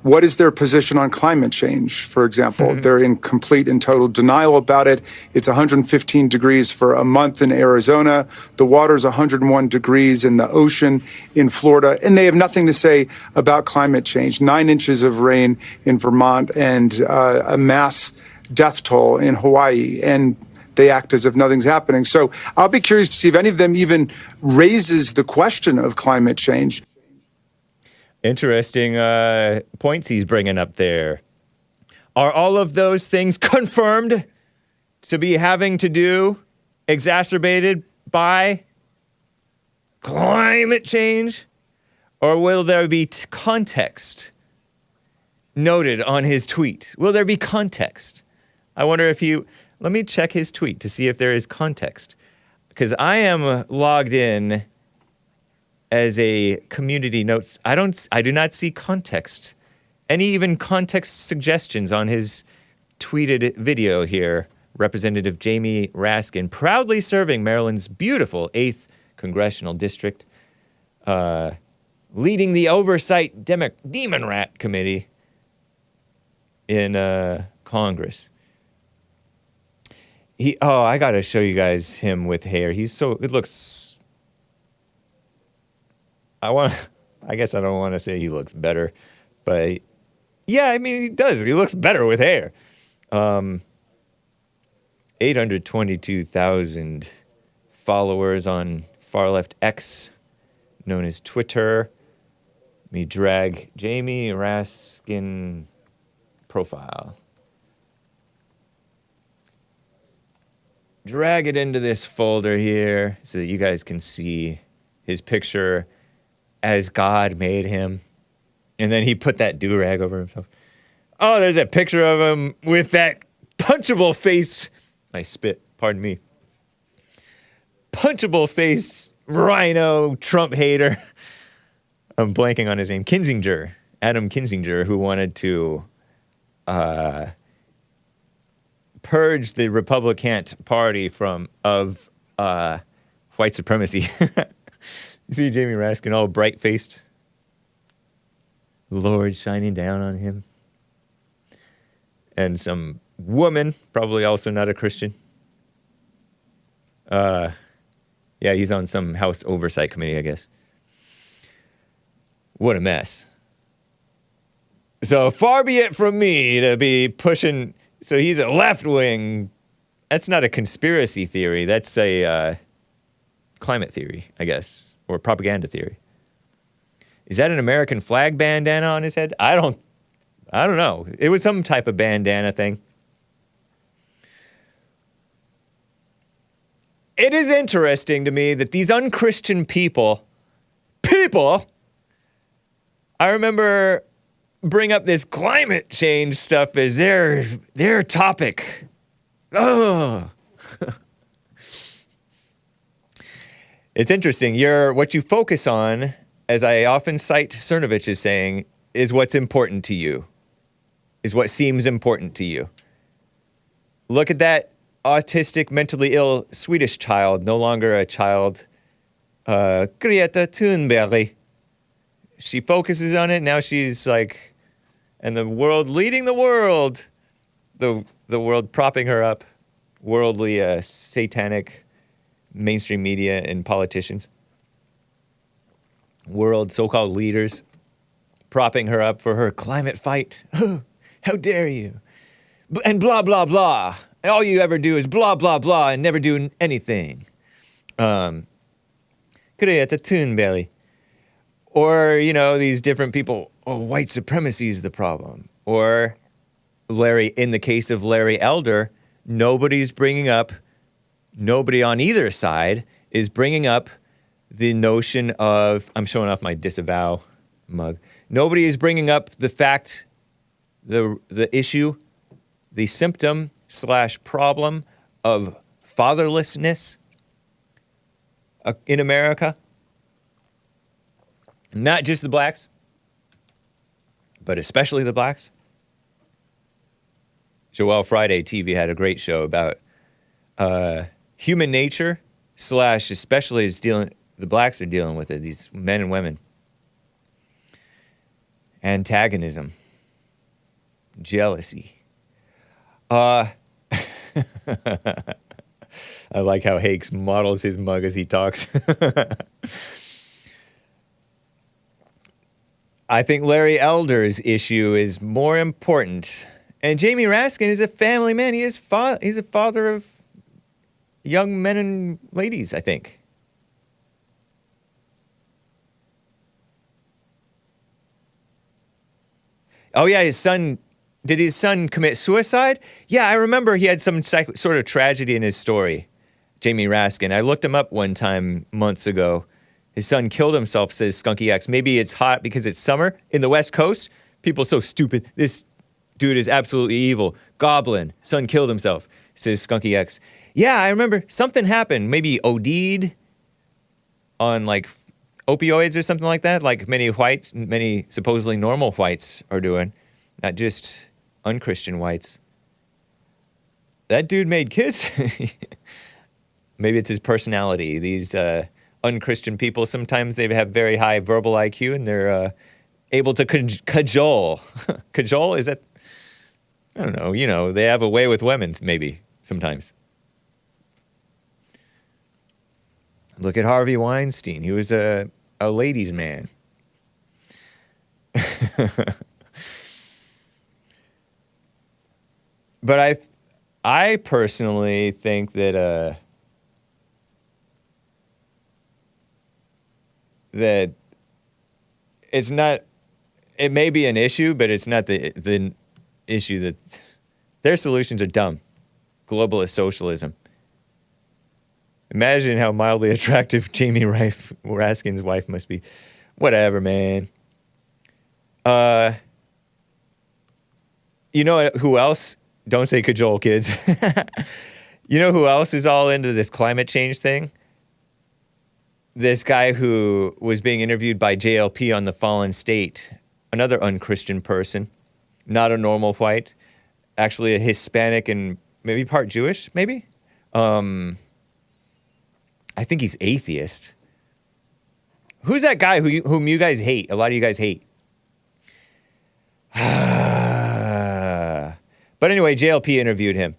What is their position on climate change, for example? They're in complete and total denial about it. It's 115 degrees for a month in Arizona. The water's 101 degrees in the ocean in Florida. And they have nothing to say about climate change. 9 inches of rain in Vermont and a mass death toll in Hawaii. And they act as if nothing's happening. So I'll be curious to see if any of them even raises the question of climate change. Interesting points he's bringing up there. Are all of those things confirmed to be having to do, exacerbated by climate change? Or will there be context noted on his tweet? Will there be context? I wonder if you... Let me check his tweet to see if there is context. Because I am logged in as a community notes. I do not see context. Any even context suggestions on his tweeted video here. Representative Jamie Raskin, proudly serving Maryland's beautiful 8th Congressional District, leading the Oversight Demon Rat Committee in Congress. I gotta show you guys him with hair. It looks, I guess I don't want to say he looks better, but yeah, I mean, he does. He looks better with hair. 822,000 followers on far left X, known as Twitter. Let me drag Jamie Raskin profile. Drag it into this folder here so that you guys can see his picture as God made him. And then he put that do-rag over himself. Oh, there's a picture of him with that punchable face. I spit, pardon me. Punchable faced rhino Trump hater. I'm blanking on his name. Adam Kinzinger, who wanted to purge the Republican Party of white supremacy. You see Jamie Raskin all bright-faced? Lord shining down on him. And some woman, probably also not a Christian. Yeah, he's on some House Oversight Committee, I guess. What a mess. So far be it from me to be pushing... So he's a left-wing... That's not a conspiracy theory. That's a climate theory, I guess. Or propaganda theory. Is that an American flag bandana on his head? I don't know. It was some type of bandana thing. It is interesting to me that these unchristian people, I remember bring up this climate change stuff as their topic. Oh. It's interesting. What you focus on, as I often cite Cernovich as saying, is what's important to you, is what seems important to you. Look at that autistic, mentally ill Swedish child, no longer a child, Greta Thunberg. She focuses on it, now she's like, and the world, leading the world, the world propping her up, worldly, satanic mainstream media and politicians, world so-called leaders, propping her up for her climate fight. How dare you? And blah, blah, blah. All you ever do is blah, blah, blah and never do anything. Greta Thunberg. Or, these different people, white supremacy is the problem. Or in the case of Larry Elder, nobody's bringing up nobody on either side is bringing up the notion of, I'm showing off my disavow mug. Nobody is bringing up the fact, the issue, the symptom / problem of fatherlessness in America. Not just the blacks, but especially the blacks. Joel Friday TV had a great show about human nature / especially is the blacks are dealing with it, these men and women. Antagonism. Jealousy. I like how Hake models his mug as he talks. I think Larry Elder's issue is more important. And Jamie Raskin is a family man. He's a father of young men and ladies, I think. Oh, yeah, did his son commit suicide? Yeah, I remember he had some sort of tragedy in his story, Jamie Raskin. I looked him up one time months ago. His son killed himself, says Skunky X. Maybe it's hot because it's summer in the West Coast. People are so stupid. This dude is absolutely evil. Goblin. Son killed himself, says Skunky X. Yeah, I remember something happened. Maybe OD'd on like opioids or something like that, like many supposedly normal whites are doing, not just unchristian whites. That dude made kids. Maybe it's his personality. These unchristian people, sometimes they have very high verbal IQ and they're able to cajole. Cajole, is that? I don't know. They have a way with women, maybe, sometimes. Look at Harvey Weinstein. He was a ladies' man. But I personally think that that it's not. It may be an issue, but it's not the issue. That their solutions are dumb. Globalist socialism. Imagine how mildly attractive Jamie Raskin's wife must be. Whatever, man. You know who else? Don't say cajole, kids. You know who else is all into this climate change thing? This guy who was being interviewed by JLP on The Fallen State. Another unchristian person. Not a normal white. Actually a Hispanic and maybe part Jewish, maybe? I think he's atheist. Who's that guy whom you guys hate? A lot of you guys hate. But anyway, JLP interviewed him.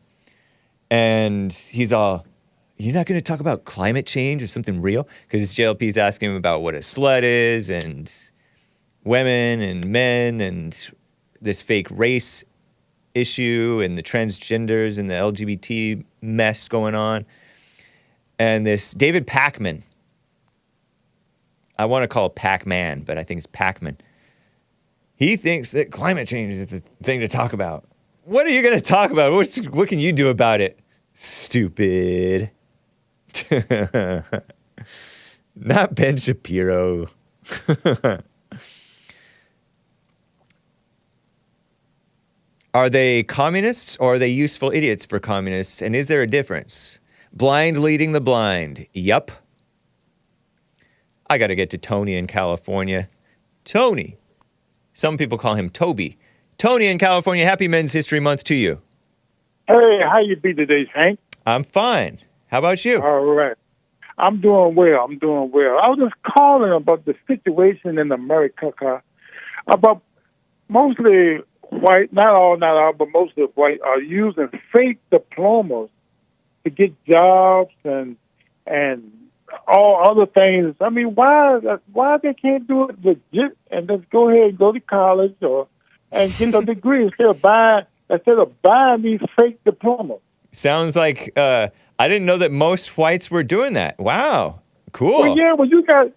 And he's all, you're not going to talk about climate change or something real? Because JLP's asking him about what a slut is and women and men and this fake race issue and the transgenders and the LGBT mess going on. And this David Pakman, I want to call it Pac-Man, but I think it's Pakman. He thinks that climate change is the thing to talk about. What are you going to talk about? What can you do about it? Stupid. Not Ben Shapiro. Are they communists or are they useful idiots for communists? And is there a difference? Blind leading the blind. Yup. I got to get to Tony in California. Tony. Some people call him Toby. Tony in California, happy Men's History Month to you. Hey, how you be today, Hank? I'm fine. How about you? All right. I'm doing well. I was just calling about the situation in America, about mostly white, not all, but mostly white, are using fake diplomas to get jobs and all other things. I mean, why they can't do it legit and just go ahead and go to college and get a degree instead of buying these fake diplomas? Sounds like I didn't know that most whites were doing that. Wow, cool. Well, yeah,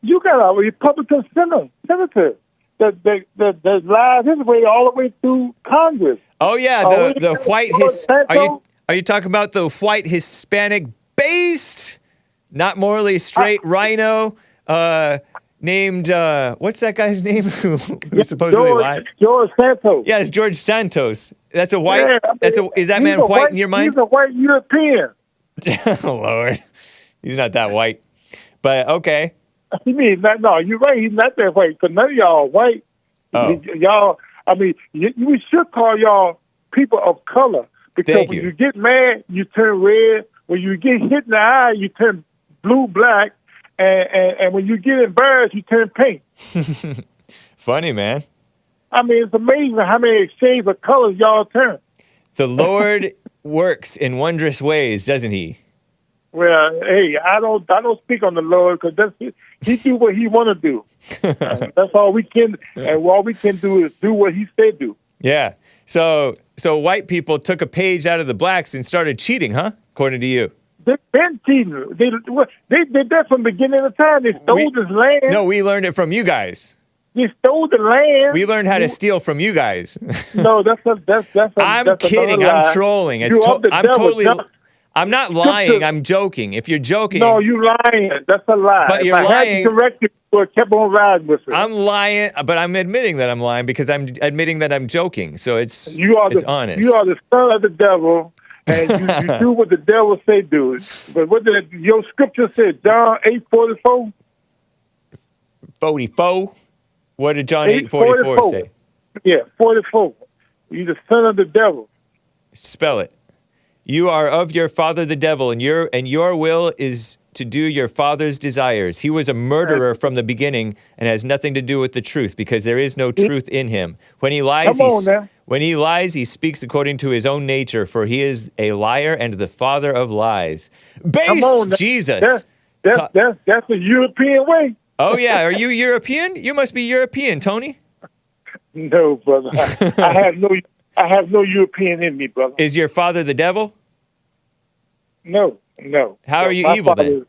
you got a Republican senator that lies his way all the way through Congress. Oh yeah, the white are you talking about the white Hispanic based, not morally straight rhino named, what's that guy's name who supposedly lied? George Santos. Yeah, it's George Santos. That's a white, Yeah, is that man white in your mind? He's a white European. Oh, Lord. He's not that white. But, okay. You mean, no, you're right. He's not that white, because none of y'all are white. Oh. Y'all, I mean, we should call y'all people of color, because Thank when you. you get mad, you turn red. When you get hit in the eye, you turn blue, black. And when you get embarrassed, you turn pink. Funny, man. I mean, it's amazing how many shades of colors y'all turn. The Lord works in wondrous ways, doesn't he? Well, hey, I don't speak on the Lord, because he do what he want to do. That's all we can, and all we can do is do what he said do. Yeah. So white people took a page out of the blacks and started cheating, huh? According to you. They've been cheating. They did that from the beginning of time. They stole this land. No, we learned it from you guys. They stole the land. We learned how to steal from you guys. No, I'm kidding. I'm trolling. I'm not lying. I'm joking. If you're joking. No, you lying. That's a lie. But you're if I lying. had to correct you, I would have kept on riding with it. I'm lying, but I'm admitting that I'm lying because I'm admitting that I'm joking. So it's honest. You are the son of the devil, and you do what the devil say do. But what did your scripture say? John 8:44. 44. What did John 8:44 say? Yeah, 44. You're the son of the devil. Spell it. You are of your father the devil, and your will is to do your father's desires. He was a murderer from the beginning and has nothing to do with the truth, because there is no truth in him. When he lies, he speaks according to his own nature, for he is a liar and the father of lies. Based Jesus. That's the European way. Oh yeah, are you European? You must be European, Tony. No, brother. I have no European in me, brother. Is your father the devil? No. How are you evil then?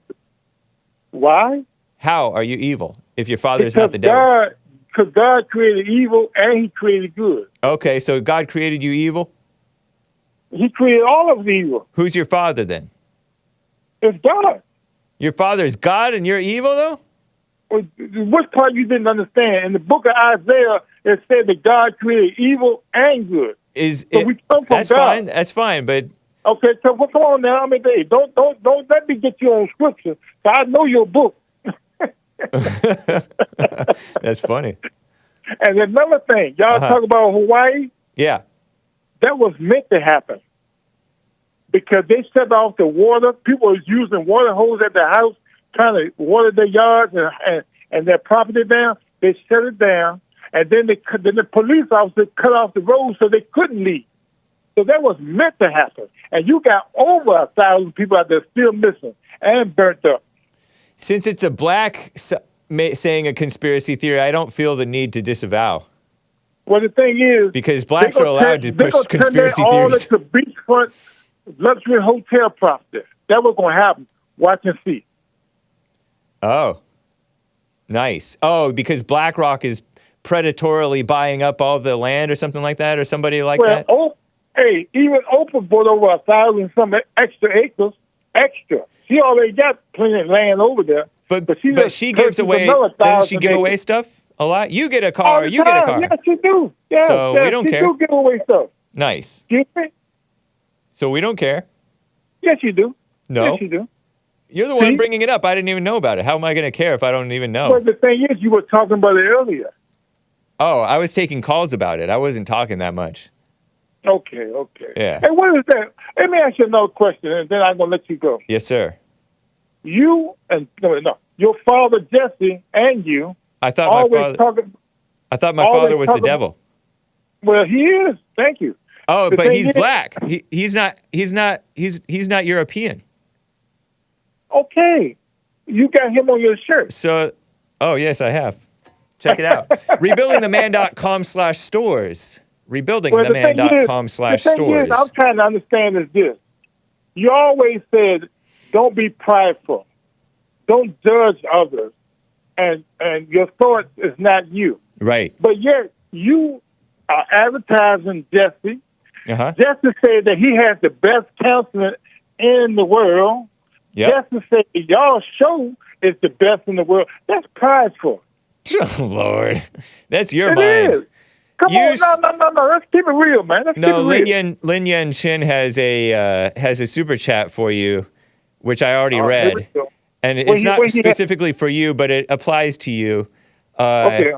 Why? How are you evil if your father is not the devil? Because God created evil and he created good. Okay, so God created you evil? He created all of evil. Who's your father then? It's God. Your father is God and you're evil though? What part you didn't understand? In the book of Isaiah, it said that God created evil and good. We come from God. That's fine, but okay, so come on now. I mean, Dave, don't let me get you on scripture. So I know your book. That's funny. And another thing, y'all talk about Hawaii. Yeah, that was meant to happen because they shut off the water. People was using water hose at their house, trying to water their yards and their property down. They shut it down, and then the police officers cut off the road so they couldn't leave. So that was meant to happen. And you got over 1,000 people out there still missing and burnt up. Since it's a black saying a conspiracy theory, I don't feel the need to disavow. Well, the thing is, because blacks are allowed to push conspiracy theories. All the beachfront luxury hotel property. That was going to happen. Watch and see. Oh, nice. Oh, because BlackRock is predatorily buying up all the land or something like that, or somebody like that? Hey, even Oprah bought over 1,000 some extra acres. Extra. She already got plenty of land over there. But she gives away. Doesn't she give away stuff a lot? You get a car. You get a car. Yes, she do. Yeah, so we don't care. She do give away stuff. Nice. Excuse me? So we don't care. Yes, you do. No. Yes, you do. You're the one bringing it up. I didn't even know about it. How am I going to care if I don't even know? Well, the thing is, you were talking about it earlier. Oh, I was taking calls about it. I wasn't talking that much. Okay. Yeah. Hey, what is that? Let me ask you another question, and then I'm going to let you go. Yes, sir. You and your father Jesse and you. I thought my father was the devil. Well, he is. Thank you. Oh, but he's black. He's not European. Okay, you got him on your shirt. So, oh yes, I have. Check it out. Rebuildingtheman.com/stores. Rebuildingtheman.com/stores. I'm trying to understand is this. You always said, don't be prideful. Don't judge others. And your thought is not you. Right. But yet, you are advertising Jesse. Uh-huh. Jesse said that he has the best counselor in the world. Just to say y'all show is the best in the world, that's prideful. Oh, Lord. That's your It mind. is. Come on, no. Let's keep it real, man. Let's keep it real. Lin Yen Chin has a super chat for you, which I already read. And it's not specifically for you, but it applies to you. Okay.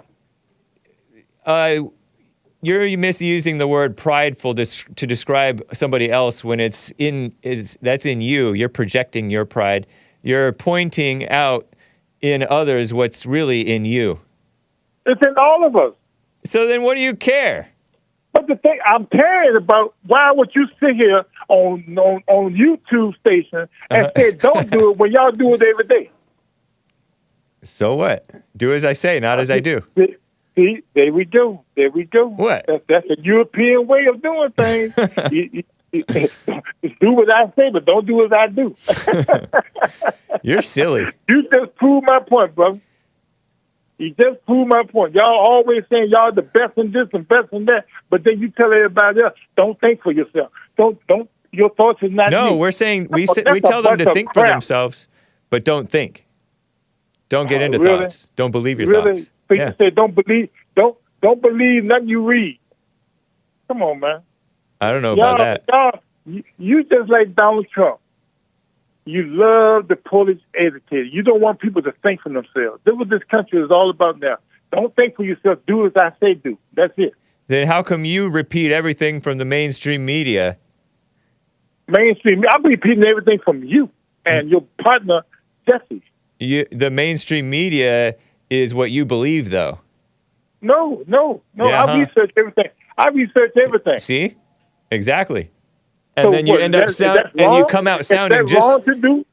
You're misusing the word prideful to describe somebody else when that's in you. You're projecting your pride. You're pointing out in others what's really in you. It's in all of us. So then what do you care? But the thing I'm caring about, why would you sit here on YouTube station and say don't do it when y'all do it every day? So what? Do as I say, not as I do. See, there we go. What? That's a European way of doing things. Do what I say, but don't do as I do. You're silly. You just proved my point, brother. You just proved my point. Y'all always saying y'all the best in this and best in that, but then you tell everybody else, don't think for yourself. Don't. Your thoughts is not. No, me. we're saying we tell them to think for themselves, but don't think. Don't get into thoughts. Don't believe your thoughts. So you say don't believe nothing you read. Come on, man. I don't know about that. You just like Donald Trump. You love the Polish educated. You don't want people to think for themselves. That's what this country is all about now. Don't think for yourself. Do as I say do. That's it. Then how come you repeat everything from the mainstream media? I'm repeating everything from you and your partner, Jesse. The mainstream media is what you believe, though. No. Yeah, I research everything. See? Exactly. And So then you what, end up and you come out sounding just wrong to do?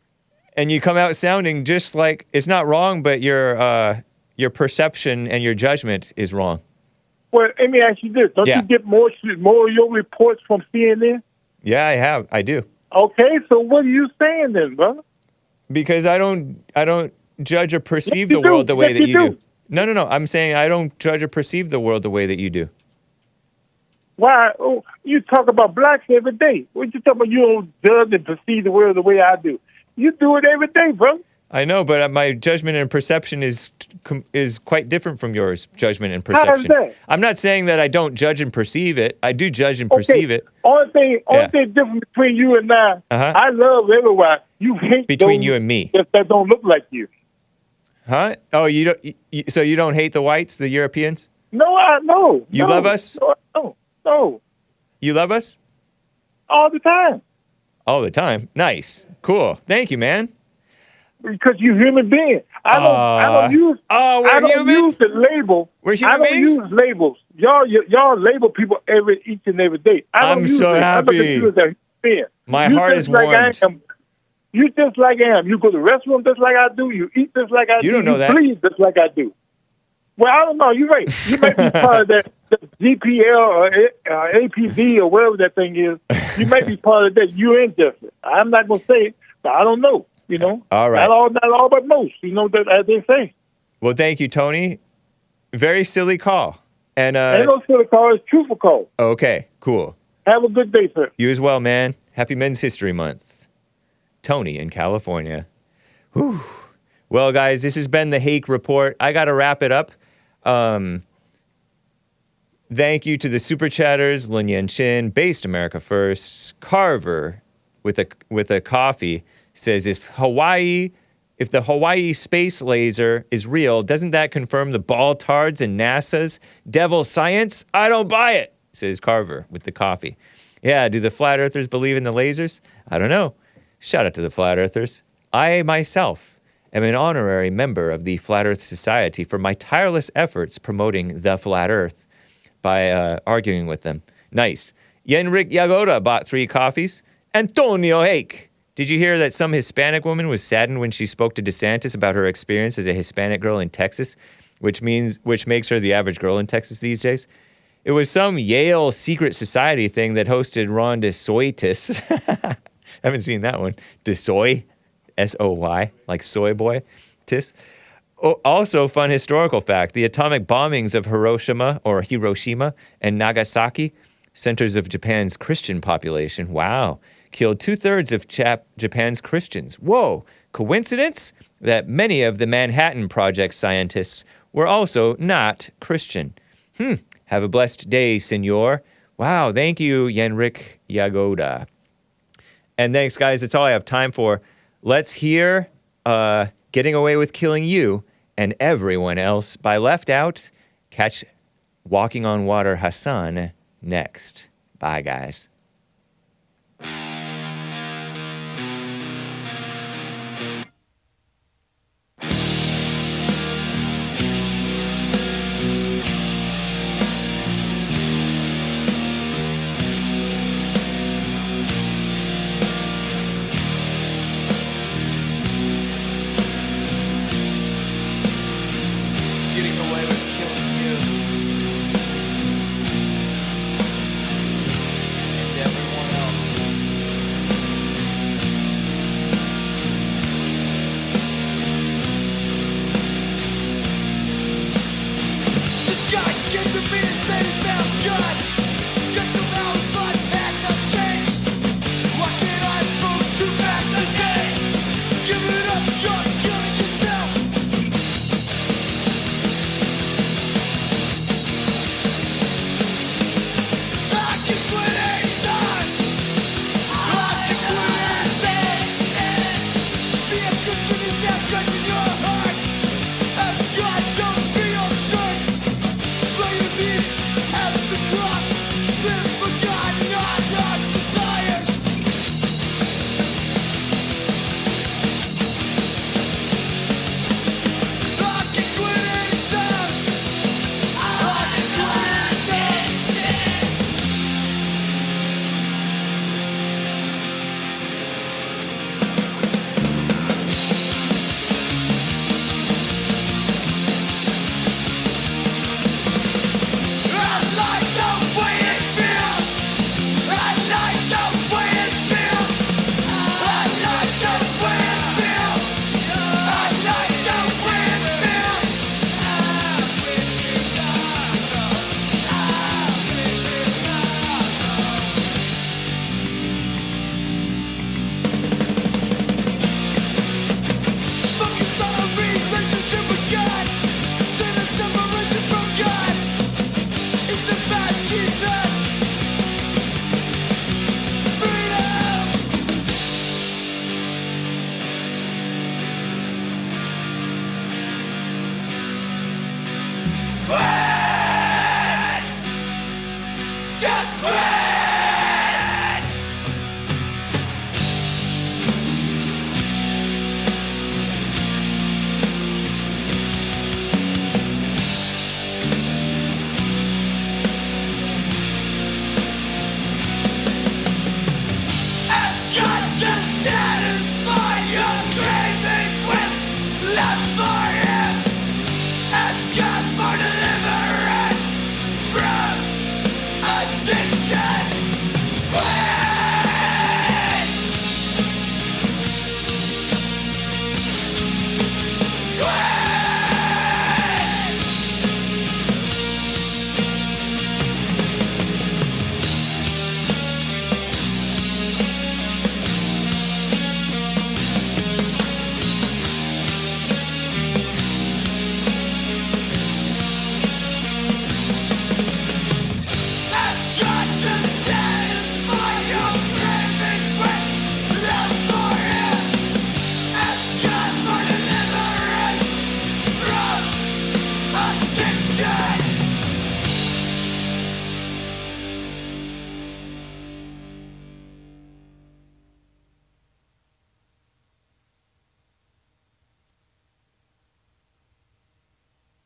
And you come out sounding just like it's not wrong, but your perception and your judgment is wrong. Well, let me ask you this: don't you get more of your reports from CNN? Yeah, I do. Okay, so what are you saying then, brother? Because I don't judge or perceive the world the way that you do. No. I'm saying I don't judge or perceive the world the way that you do. Why? Oh, you talk about blacks every day. What you talking about? You don't judge and perceive the world the way I do. You do it every day, bro. I know, but my judgment and perception is quite different from yours. Judgment and perception. How is that? I'm not saying that I don't judge and perceive it. I do judge and perceive it. Only thing different between you and I. I love everyone. You hate between you and me that don't look like you. Huh? Oh, you don't. So you don't hate the whites, the Europeans? No. You love us? No. You love us? All the time. All the time. Nice. Cool. Thank you, man. Because you're human being. I don't use the label. We're human beings? I don't use labels. Y'all label people each and every day. I'm so happy. I look at you as a being. My heart is warmed. You just like I am. You go to the restaurant just like I do. You eat just like I do. You don't know that. You breathe just like I do. Well, I don't know. You're right. You might be part of that GPL or APD or whatever that thing is. You might be part of that. You're indifferent. I'm not going to say it, but I don't know. You know? All right. Not all, but most. You know, that as they say. Well, thank you, Tony. Very silly call. And ain't no silly call. It's truthful call. Okay, cool. Have a good day, sir. You as well, man. Happy Men's History Month. Tony in California. Whew. Well, guys, this has been the Hake Report. I got to wrap it up. Thank you to the Super Chatters, Lin Yen Chin, Based America First, Carver with a coffee says, if the Hawaii space laser is real, doesn't that confirm the Baltards and NASA's devil science? I don't buy it, says Carver with the coffee. Yeah, do the flat earthers believe in the lasers? I don't know. Shout out to the flat earthers. I myself am an honorary member of the Flat Earth Society for my tireless efforts promoting the flat earth by arguing with them. Nice. Yenrik Yagoda bought 3 coffees. Antonio Hake. Did you hear that some Hispanic woman was saddened when she spoke to DeSantis about her experience as a Hispanic girl in Texas, which makes her the average girl in Texas these days? It was some Yale secret society thing that hosted Ron DeSantis. I haven't seen that one. DeSoy. S-O-Y, like soy boy, tis. Also, fun historical fact, the atomic bombings of Hiroshima and Nagasaki, centers of Japan's Christian population, killed 2/3 of Japan's Christians. Whoa, coincidence? That many of the Manhattan Project scientists were also not Christian. Have a blessed day, senor. Wow, thank you, Yenrik Yagoda. And thanks, guys. That's all I have time for. Let's hear Getting Away with Killing You and Everyone Else by Left Out. Catch Walking on Water Hassan next. Bye, guys.